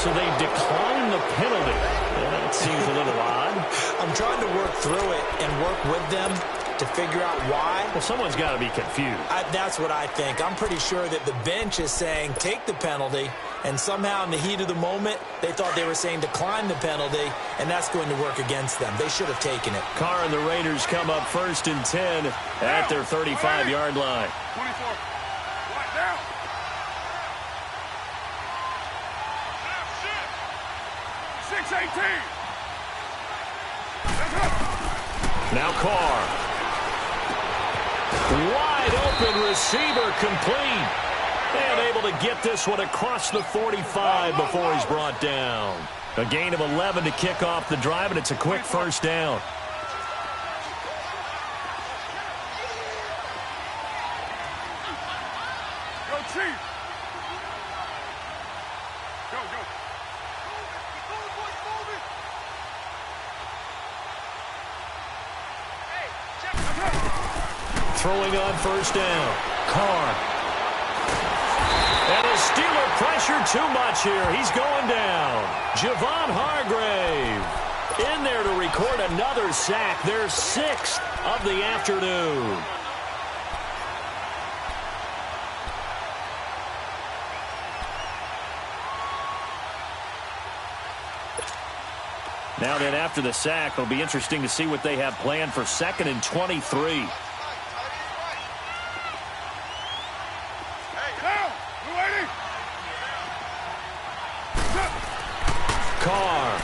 So they decline the penalty. Yeah, that seems a little odd. I'm trying to work through it and work with them to figure out why. Well, someone's got to be confused. That's what I think. I'm pretty sure that the bench is saying take the penalty, and somehow in the heat of the moment, they thought they were saying decline the penalty, and that's going to work against them. They should have taken it. Carr and the Raiders come up 1st and 10 at their 35-yard line. 24. Right down. 6-18. Now Carr. Wide open receiver, complete. And able to get this one across the 45 before he's brought down. A gain of 11 to kick off the drive, and it's a quick 1st down. Go, Chief. Go, go. Throwing on 1st down. Carr. And the Steeler pressure too much here. He's going down. Javon Hargrave in there to record another sack. Their 6th of the afternoon. Now then, after the sack, it'll be interesting to see what they have planned for 2nd and 23. Carr.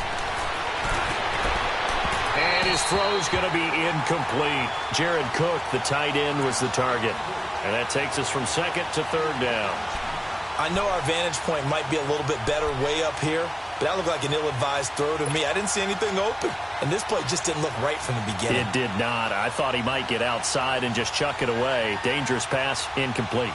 And his throw's going to be incomplete. Jared Cook, the tight end, was the target. And that takes us from 2nd to 3rd down. I know our vantage point might be a little bit better way up here, but that looked like an ill-advised throw to me. I didn't see anything open, and this play just didn't look right from the beginning. It did not. I thought he might get outside and just chuck it away. Dangerous pass, incomplete.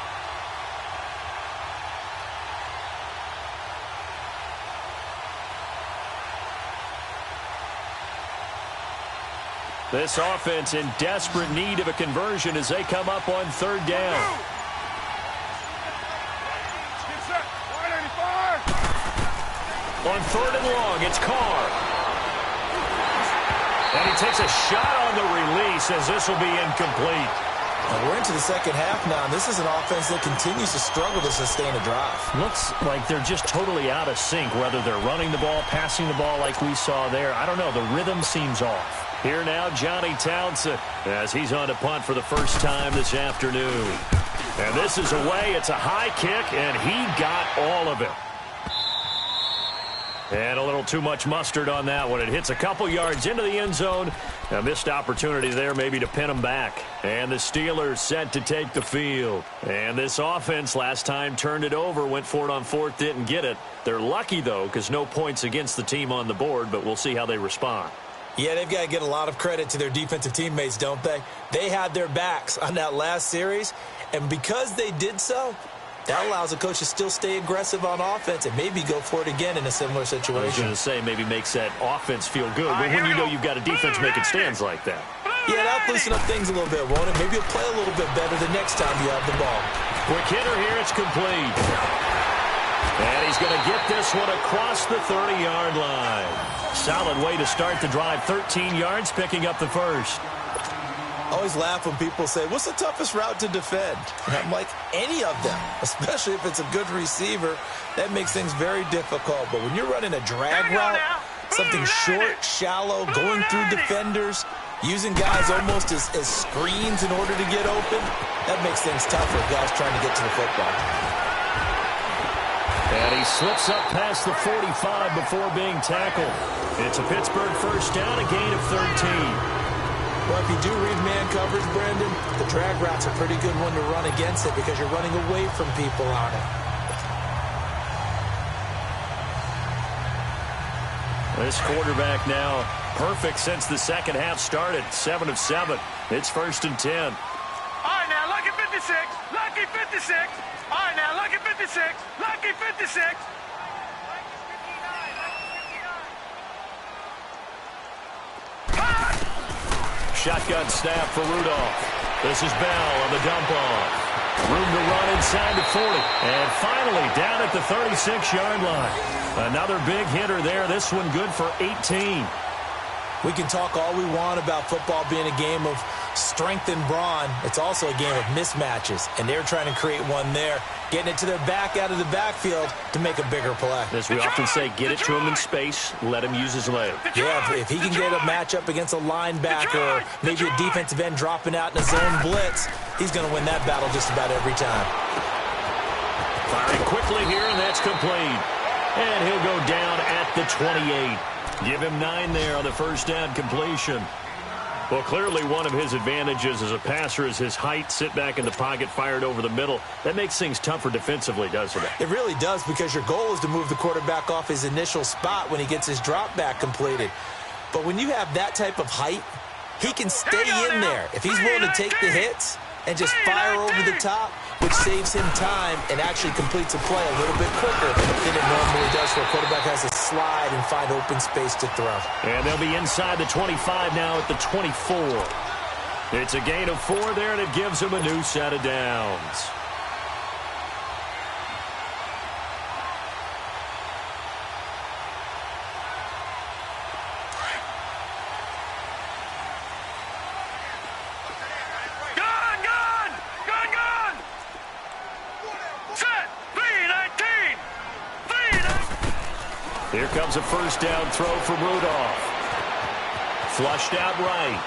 This offense in desperate need of a conversion as they come up on 3rd down. On 3rd and long, it's Carr. And he takes a shot on the release as this will be incomplete. Well, we're into the 2nd half now, and this is an offense that continues to struggle to sustain a drive. Looks like they're just totally out of sync, whether they're running the ball, passing the ball like we saw there. I don't know. The rhythm seems off. Here now, Johnny Townsend, as he's on to punt for the first time this afternoon. And this is away. It's a high kick, and he got all of it. And a little too much mustard on that one. It hits a couple yards into the end zone. A missed opportunity there maybe to pin them back. And the Steelers set to take the field. And this offense last time turned it over, went for it on 4th, didn't get it. They're lucky, though, because no points against the team on the board, but we'll see how they respond. Yeah, they've got to get a lot of credit to their defensive teammates, don't they? They had their backs on that last series, and because they did so, that allows the coach to still stay aggressive on offense and maybe go for it again in a similar situation. I was going to say maybe makes that offense feel good. But when you know you've got a defense making stands like that. Yeah, that'll loosen up things a little bit, won't it? Maybe you'll play a little bit better the next time you have the ball. Quick hitter here, it's complete. And he's going to get this one across the 30-yard line. Solid way to start the drive. 13 yards, picking up the first. I always laugh when people say, what's the toughest route to defend? And I'm like, any of them, especially if it's a good receiver. That makes things very difficult. But when you're running a drag route, something short, shallow, going through defenders, using guys almost as screens in order to get open, that makes things tougher, guys trying to get to the football. And he slips up past the 45 before being tackled. It's a Pittsburgh first down, a gain of 13. Well, if you do read man coverage, Brandon, the drag route's a pretty good one to run against it because you're running away from people on it. This quarterback now perfect since the second half started. 7 of 7. It's 1st and 10. All right, now, lucky 56. Lucky 56. All right, now, lucky 56. Lucky 56. shotgun snap for Rudolph. This is Bell on the dump off. Room to run inside the 40. And finally down at the 36-yard line. Another big hitter there. This one good for 18. We can talk all we want about football being a game of strength and brawn. It's also a game of mismatches, and they're trying to create one there, getting it to their back out of the backfield to make a bigger play. As we often say, get it to him in space, let him use his leg. Yeah, if he can get a matchup against a linebacker or maybe a defensive end dropping out in a zone blitz, he's going to win that battle just about every time. Firing quickly here, and that's complete. And he'll go down at the 28. Give him 9 there on the first down completion. Well, clearly one of his advantages as a passer is his height. Sit back in the pocket, fired over the middle. That makes things tougher defensively, doesn't it? It really does, because your goal is to move the quarterback off his initial spot when he gets his drop back completed. But when you have that type of height, he can stay in there. If he's willing to take the hits and just fire over the top, which saves him time and actually completes a play a little bit quicker than it normally does, where a quarterback has to slide and find open space to throw. And they'll be inside the 25 now at the 24. It's a gain of 4 there, and it gives him a new set of downs. Here comes a first down throw from Rudolph. Flushed out right.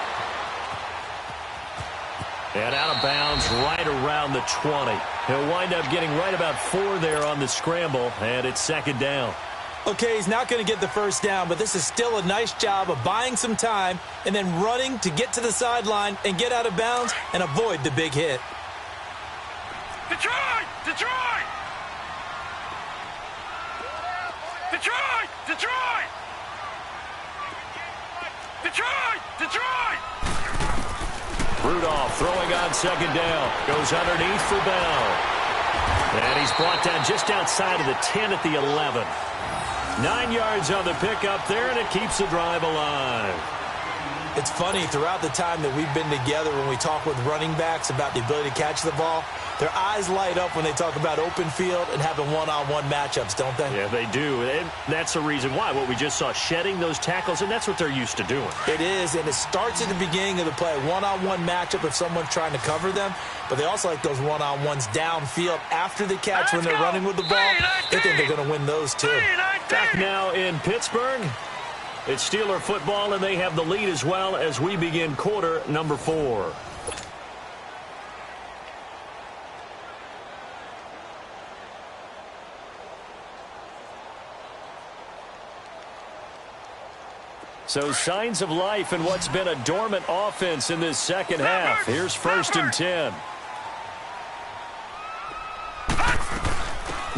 And out of bounds right around the 20. He'll wind up getting right about 4 there on the scramble, and it's second down. Okay, he's not going to get the first down, but this is still a nice job of buying some time and then running to get to the sideline and get out of bounds and avoid the big hit. Detroit! Detroit! Detroit! Detroit! Detroit! Detroit! Rudolph throwing on second down. Goes underneath for Bell. And he's brought down just outside of the 10 at the 11. 9 yards on the pickup there, and it keeps the drive alive. It's funny, throughout the time that we've been together, when we talk with running backs about the ability to catch the ball, their eyes light up when they talk about open field and having one-on-one matchups, don't they? Yeah, they do. And that's the reason why. What we just saw, shedding those tackles, and that's what they're used to doing. It is, and it starts at the beginning of the play. One-on-one matchup if someone's trying to cover them, but they also like those one-on-ones downfield after the catch when they're running with the ball. They think they're going to win those, too. Back now in Pittsburgh. It's Steeler football, and they have the lead as well as we begin quarter number 4. So signs of life in what's been a dormant offense in this second half. Here's 1st and 10.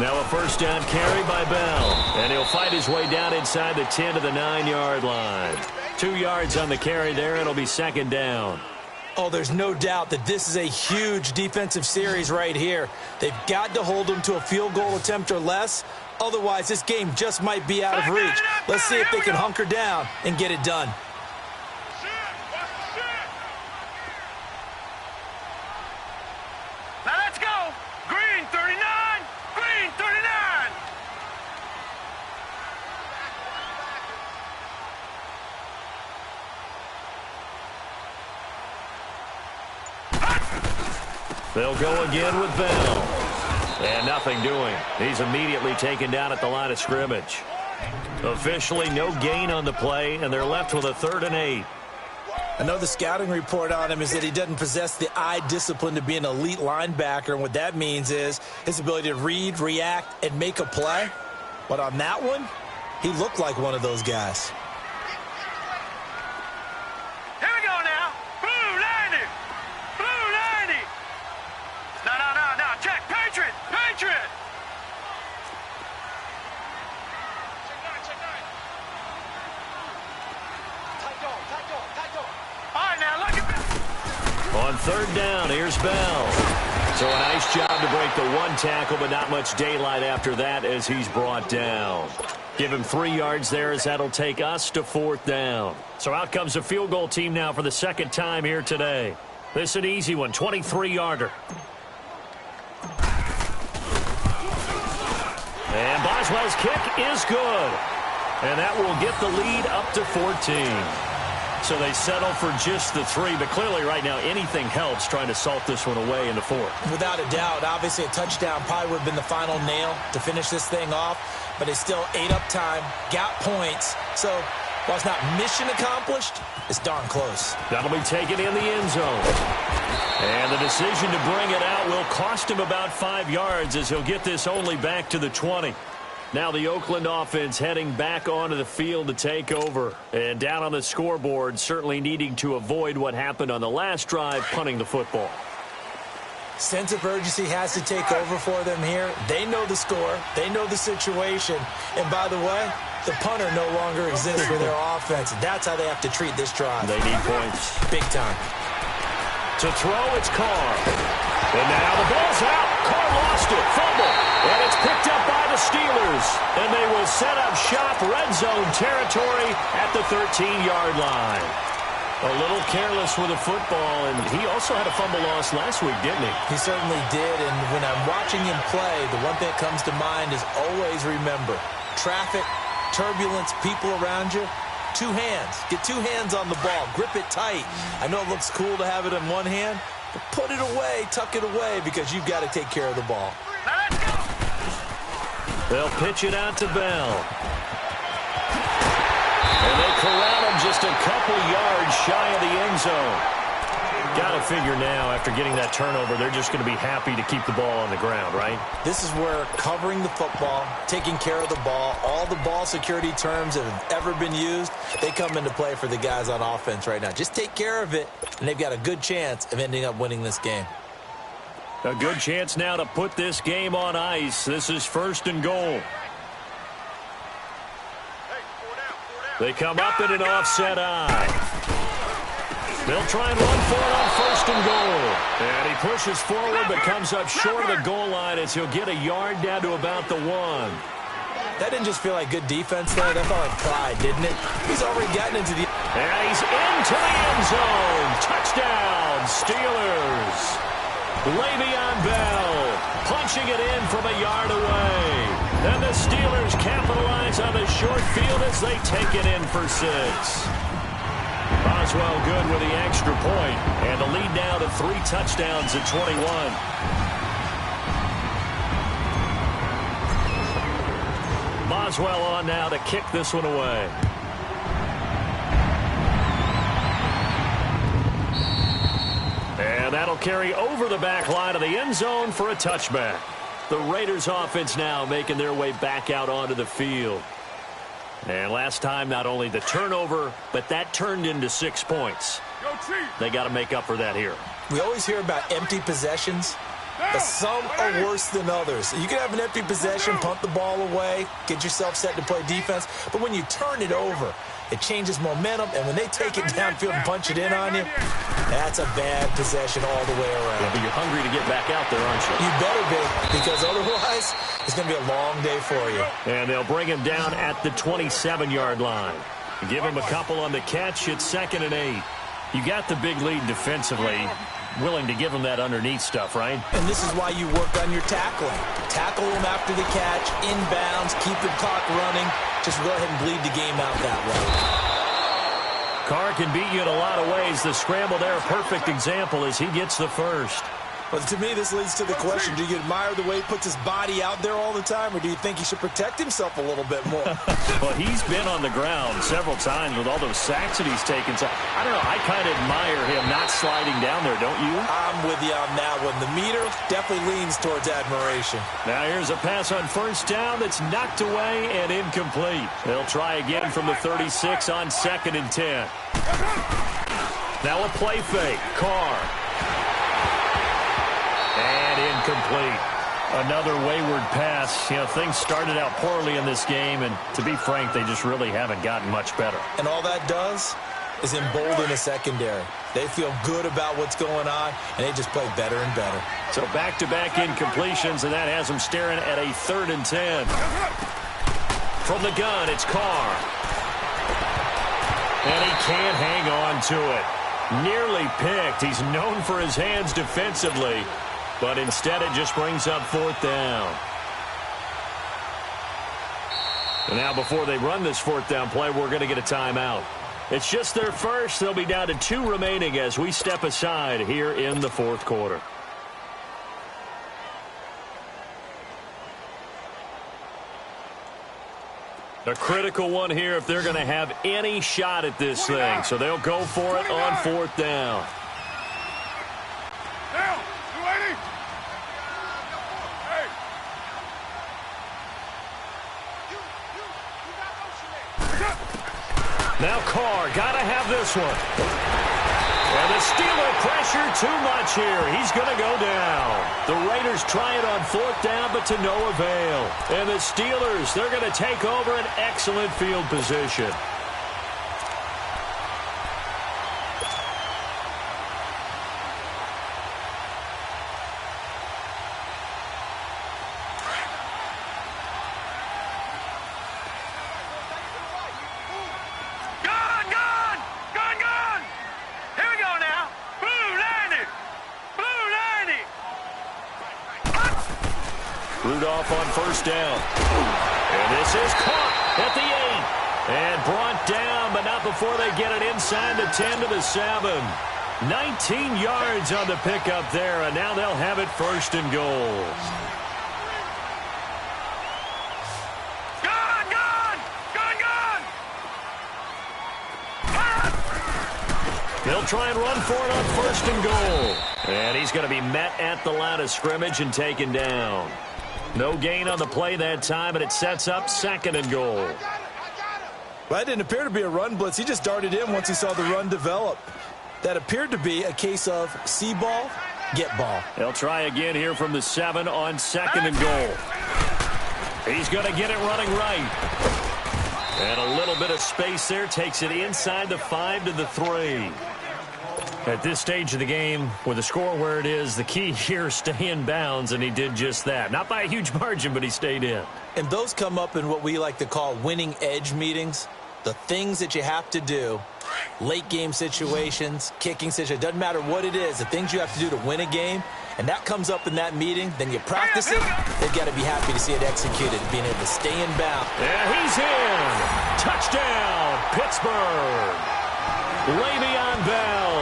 Now a first down carry by Bell. And he'll fight his way down inside the 10 to the 9-yard line. 2 yards on the carry there. It'll be second down. Oh, there's no doubt that this is a huge defensive series right here. They've got to hold them to a field goal attempt or less. Otherwise, this game just might be out of reach. Let's see if they can hunker down and get it done. Now let's go. Green 39. Green 39. They'll go again with Bell. And nothing doing. He's immediately taken down at the line of scrimmage. Officially no gain on the play, and they're left with a 3rd and 8. I know the scouting report on him is that he doesn't possess the eye discipline to be an elite linebacker, and what that means is his ability to read, react, and make a play. But on that one, he looked like one of those guys. Here we go now. Blue 90. Blue 90. No. Check. Patriot. Patriot. All right, now look at this. On 3rd down, here's Bell. So a nice job to break the one tackle, but not much daylight after that as he's brought down. Give him 3 yards there as that'll take us to 4th down. So out comes the field goal team now for the second time here today. This is an easy one, 23-yarder. And Boswell's kick is good. And that will get the lead up to 14. So they settle for just the 3, but clearly right now anything helps trying to salt this one away in the 4th. Without a doubt, obviously a touchdown probably would have been the final nail to finish this thing off, but it's still ate up time, got points. So while it's not mission accomplished, it's darn close. That'll be taken in the end zone. And the decision to bring it out will cost him about 5 yards as he'll get this only back to the 20. Now the Oakland offense heading back onto the field to take over. And down on the scoreboard, certainly needing to avoid what happened on the last drive, punting the football. Sense of urgency has to take over for them here. They know the score. They know the situation. And by the way, the punter no longer exists for their offense. That's how they have to treat this drive. They need points. Big time. To throw, it's Carr. And now the ball's out. Carr lost it. Fumble. And it's picked up by the Steelers. And they will set up shop red zone territory at the 13-yard line. A little careless with the football, and he also had a fumble loss last week, didn't he? He certainly did, and when I'm watching him play, the one thing that comes to mind is always remember, traffic, turbulence, people around you, 2 hands. Get 2 hands on the ball. Grip it tight. I know it looks cool to have it in one hand, but put it away, tuck it away, because you've got to take care of the ball. They'll pitch it out to Bell. And they corral him just a couple yards shy of the end zone. Got to figure now, after getting that turnover, they're just going to be happy to keep the ball on the ground, right? This is where covering the football, taking care of the ball, all the ball security terms that have ever been used, they come into play for the guys on offense right now. Just take care of it, and they've got a good chance of ending up winning this game. A good chance now to put this game on ice. This is 1st and goal. They come up in an offset eye. They'll try and run for it on 1st and goal. And he pushes forward but comes up short of the goal line as he'll get a yard down to about the 1. That didn't just feel like good defense there. That felt like pride, didn't it? He's already gotten into the... And he's into the end zone. Touchdown, Steelers. Le'Veon Bell punching it in from a yard away. And the Steelers capitalize on the short field as they take it in for 6. Boswell good with the extra point, and the lead now to 3 touchdowns at 21. Boswell on now to kick this one away. And that'll carry over the back line of the end zone for a touchback. The Raiders offense now making their way back out onto the field. And last time, not only the turnover, but that turned into 6 points. They got to make up for that here. We always hear about empty possessions, but some are worse than others. You can have an empty possession, punt the ball away, get yourself set to play defense, but when you turn it over, it changes momentum, and when they take it downfield and punch it in on you, that's a bad possession all the way around. Yeah, but you're hungry to get back out there, aren't you? You better be, because otherwise it's going to be a long day for you. And they'll bring him down at the 27-yard line. Give him a couple on the catch. It's 2nd and 8. You got the big lead defensively. Willing to give him that underneath stuff, right? And this is why you work on your tackling. Tackle him after the catch, inbounds, keep the clock running. Just go ahead and bleed the game out that way. Carr can beat you in a lot of ways. The scramble there, a perfect example as he gets the first. Well, to me, this leads to the question, do you admire the way he puts his body out there all the time, or do you think he should protect himself a little bit more? Well, he's been on the ground several times with all those sacks that he's taken. So, I don't know, I kind of admire him not sliding down there, don't you? I'm with you on that one. The meter definitely leans towards admiration. Now here's a pass on 1st down that's knocked away and incomplete. They'll try again from the 36 on 2nd and 10. Now a play fake. Carr. And incomplete. Another wayward pass. You know, things started out poorly in this game, and to be frank, they just really haven't gotten much better. And all that does, is embolden the secondary. They feel good about what's going on, and they just play better and better. So back-to-back incompletions, and that has them staring at a 3rd and 10. From the gun, it's Carr. And he can't hang on to it. Nearly picked. He's known for his hands defensively, but instead it just brings up 4th down. And now before they run this 4th down play, we're going to get a timeout. It's just their first. They'll be down to 2 remaining as we step aside here in the 4th quarter. A critical one here if they're going to have any shot at this thing. So they'll go for it on 4th down. Now Carr, got to have this one. And the Steeler pressure too much here. He's going to go down. The Raiders try it on 4th down, but to no avail. And the Steelers, they're going to take over an excellent field position. Rudolph on 1st down. And this is caught at the 8. And brought down, but not before they get it inside the 10 to the 7. 19 yards on the pickup there, and now they'll have it 1st and goal. They'll try and run for it on 1st and goal. And he's going to be met at the line of scrimmage and taken down. No gain on the play that time, and it sets up 2nd and goal. Well, that didn't appear to be a run blitz. He just darted in once he saw the run develop. That appeared to be a case of see ball, get ball. They'll try again here from the 7 on 2nd and goal. He's going to get it running right. And a little bit of space there takes it inside the 5 to the 3. At this stage of the game, with the score where it is, the key here is stay in bounds, and he did just that. Not by a huge margin, but he stayed in. And those come up in what we like to call winning edge meetings. The things that you have to do, late game situations, kicking situations, doesn't matter what it is, the things you have to do to win a game, and that comes up in that meeting, then you practice it, they've got to be happy to see it executed, being able to stay in bounds. And he's in! Touchdown, Pittsburgh! Le'Veon Bell,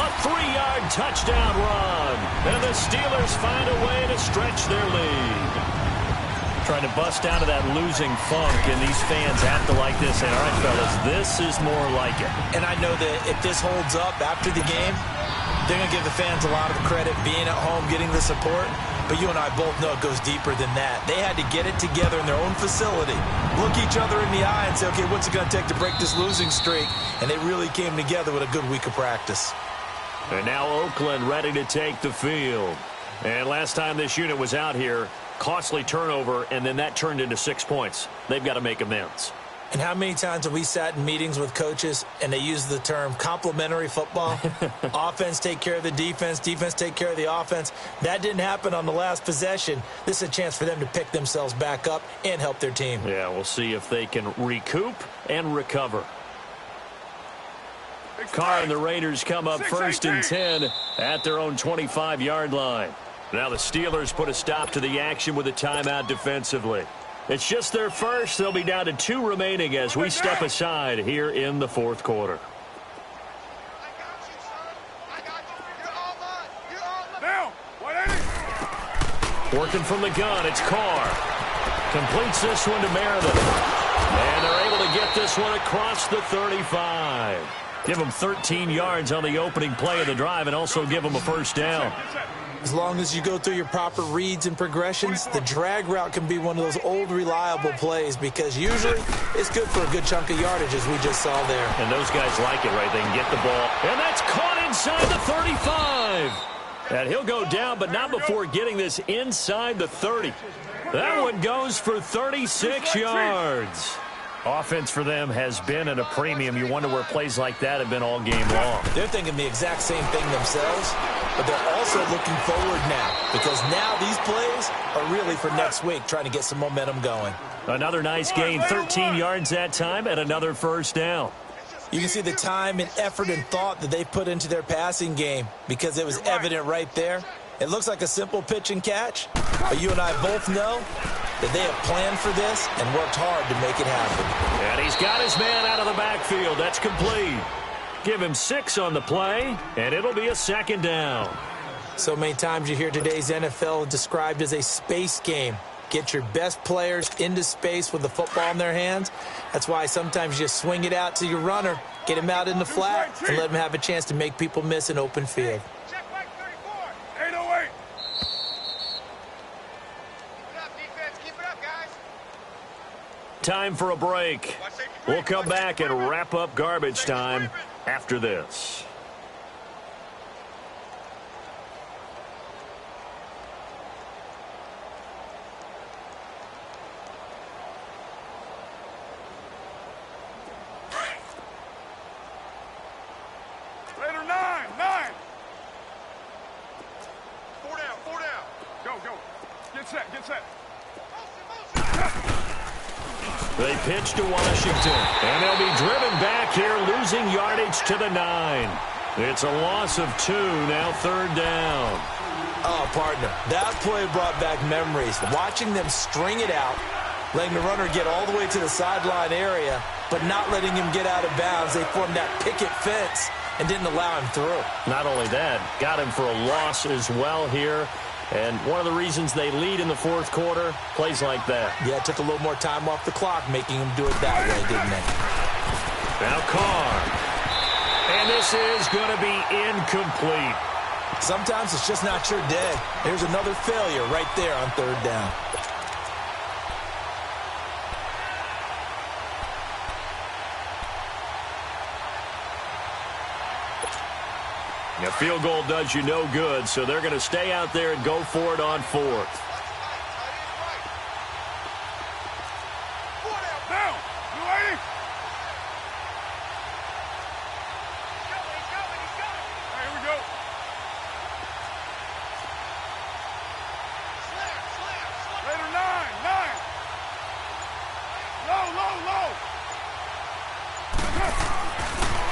a 3-yard touchdown run, and the Steelers find a way to stretch their lead. Trying to bust out of that losing funk, and these fans have to like this. And all right, fellas, this is more like it. And I know that if this holds up after the game, they're going to give the fans a lot of the credit being at home, getting the support. But you and I both know it goes deeper than that. They had to get it together in their own facility, look each other in the eye and say, okay, what's it going to take to break this losing streak? And they really came together with a good week of practice. And now Oakland ready to take the field. And last time this unit was out here, costly turnover, and then that turned into 6 points. They've got to make amends. And how many times have we sat in meetings with coaches and they use the term complementary football? Offense take care of the defense, defense take care of the offense. That didn't happen on the last possession. This is a chance for them to pick themselves back up and help their team. Yeah, we'll see if they can recoup and recover. Carr and the Raiders come up 1st and 10 at their own 25-yard line. Now the Steelers put a stop to the action with a timeout defensively. It's just their first. They'll be down to 2 remaining as we step aside here in the 4th quarter. Working from the gun, it's Carr. Completes this one to Meredith. And they're able to get this one across the 35. Give them 13 yards on the opening play of the drive and also give them a 1st down. As long as you go through your proper reads and progressions, the drag route can be one of those old reliable plays because usually it's good for a good chunk of yardage as we just saw there. And those guys like it, right? They can get the ball. And that's caught inside the 35. And he'll go down, but not before getting this inside the 30. That one goes for 36 yards. Offense for them has been at a premium. You wonder where plays like that have been all game long. They're thinking the exact same thing themselves, but they're also looking forward now because now these plays are really for next week, trying to get some momentum going. Another nice gain, 13 yards that time, and another first down. You can see the time and effort and thought that they put into their passing game because it was evident right there. It looks like a simple pitch and catch, but you and I both know that they have planned for this and worked hard to make it happen. And he's got his man out of the backfield. That's complete. Give him 6 on the play, and it'll be a second down. So many times you hear today's NFL described as a space game. Get your best players into space with the football in their hands. That's why sometimes you swing it out to your runner, get him out in the flat, and let him have a chance to make people miss an open field. Time for a break. We'll come back and wrap up garbage time after this. Later, 9. 4 down. Go. Get set. They pitch to Washington, and they'll be driven back here, losing yardage to the 9. It's a loss of 2, now third down. Oh, partner, that play brought back memories. Watching them string it out, letting the runner get all the way to the sideline area, but not letting him get out of bounds. They formed that picket fence and didn't allow him through. Not only that, got him for a loss as well here. And one of the reasons they lead in the fourth quarter, plays like that. Yeah, it took a little more time off the clock, making him do it that way, didn't it? Now Carr. And this is going to be incomplete. Sometimes it's just not your day. Here's another failure right there on third down. A field goal does you no good, so they're going to stay out there and go for it on fourth. Down. You ready? Here we go. Later, 9. Low.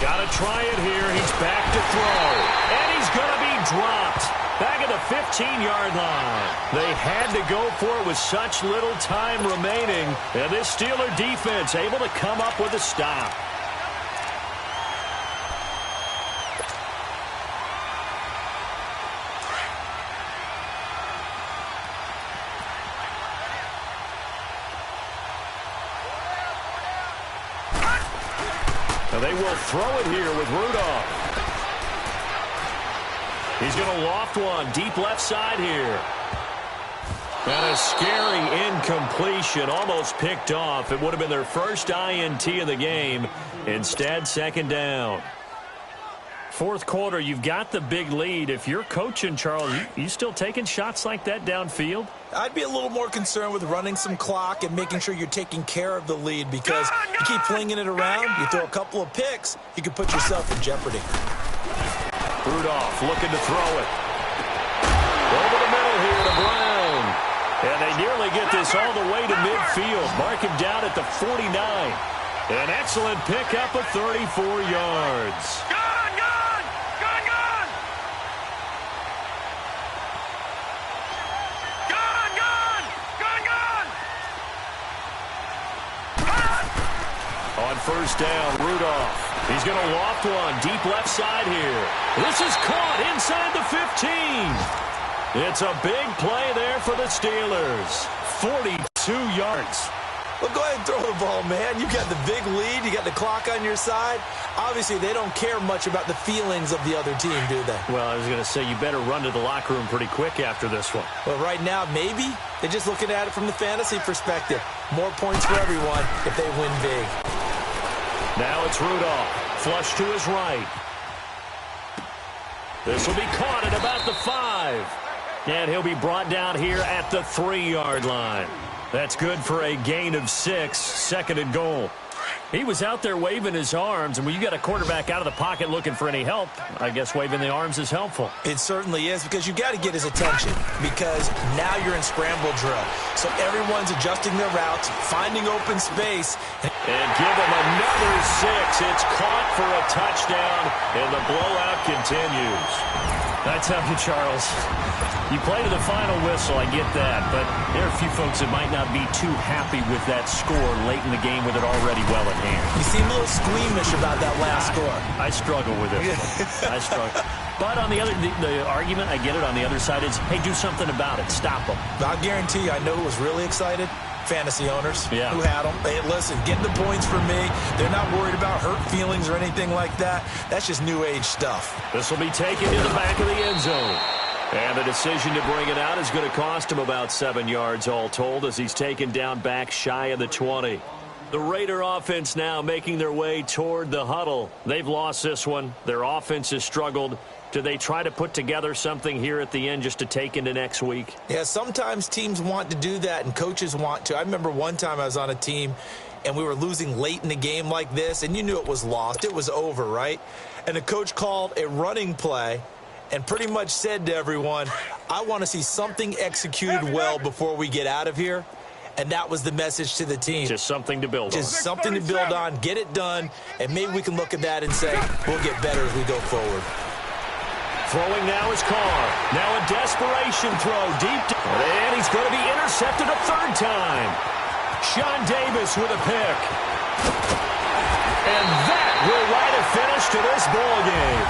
Got to try it here. He's back to throw. And he's going to be dropped. Back at the 15-yard line. They had to go for it with such little time remaining. And this Steeler defense able to come up with a stop. Now they will throw it here with Rudolph. He's going to loft one deep left side here. And a scary incompletion, almost picked off. It would have been their first INT of the game. Instead, second down. Fourth quarter, you've got the big lead. If you're coaching, Charles, you still taking shots like that downfield? I'd be a little more concerned with running some clock and making sure you're taking care of the lead because you keep flinging it around, you throw a couple of picks, you could put yourself in jeopardy. Rudolph looking to throw it. Over the middle here to Brown. And they nearly get this all the way to midfield. Mark him down at the 49. An excellent pickup of 34 yards. On first down, Rudolph. He's going to loft one deep left side here. This is caught inside the 15. It's a big play there for the Steelers. 42 yards. Well, go ahead and throw the ball, man. You got the big lead. You got the clock on your side. Obviously, they don't care much about the feelings of the other team, do they? Well, I was going to say, you better run to the locker room pretty quick after this one. Well, right now, maybe. They're just looking at it from the fantasy perspective. More points for everyone if they win big. Now it's Rudolph. Flush to his right. This will be caught at about the 5. And he'll be brought down here at the 3-yard line. That's good for a gain of 6, 2nd and goal. He was out there waving his arms, and when you got a quarterback out of the pocket looking for any help, I guess waving the arms is helpful. It certainly is, because you got to get his attention, because now you're in scramble drill. So everyone's adjusting their routes, finding open space. And give him another 6. It's caught for a touchdown, and the blowout continues. I tell you, Charles, you play to the final whistle, I get that, but there are a few folks that might not be too happy with that score late in the game with it already well at hand. You seem a little squeamish about that last score. I struggle with it. I struggle. But on the other, the argument, I get it, on the other side is, hey, do something about it. Stop them. I'll guarantee you, I know who was really excited. Fantasy owners who had them. Hey, listen, get the points for me. They're not worried about hurt feelings or anything like that. That's just new age stuff. This will be taken to the back of the end zone. And the decision to bring it out is going to cost him about 7 yards all told, as he's taken down back shy of the 20. The Raider offense now making their way toward the huddle. They've lost this one. Their offense has struggled. Do they try to put together something here at the end just to take into next week? Yeah, sometimes teams want to do that and coaches want to. I remember one time I was on a team and we were losing late in the game like this, and you knew it was lost. It was over, right? And the coach called a running play and pretty much said to everyone, I want to see something executed well before we get out of here. And that was the message to the team. Just something to build on. Just something to build on, get it done, and maybe we can look at that and say, we'll get better as we go forward. Throwing now is Carr. Now a desperation throw deep. And he's going to be intercepted a 3rd time. Sean Davis with a pick. And that will write a finish to this ball game.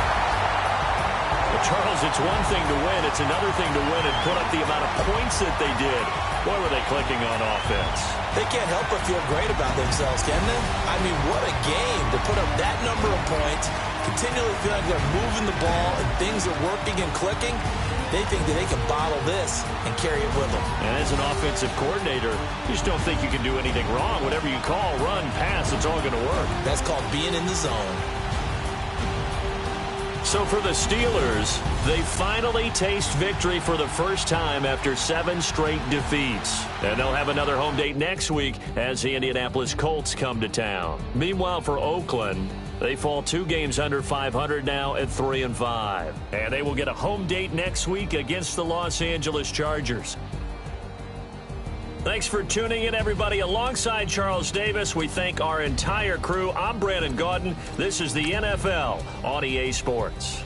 Well, Charles, it's one thing to win. It's another thing to win and put up the amount of points that they did. Boy, were they clicking on offense. They can't help but feel great about themselves, can they? I mean, what a game to put up that number of points, continually feel like they're moving the ball and things are working and clicking. They think that they can bottle this and carry it with them. And as an offensive coordinator, you just don't think you can do anything wrong. Whatever you call, run, pass, it's all going to work. That's called being in the zone. So for the Steelers, they finally taste victory for the first time after 7 straight defeats. And they'll have another home date next week as the Indianapolis Colts come to town. Meanwhile, for Oakland, they fall 2 games under 500 now at 3-5. And they will get a home date next week against the Los Angeles Chargers. Thanks for tuning in, everybody. Alongside Charles Davis, we thank our entire crew. I'm Brandon Gaudin. This is the NFL on EA Sports.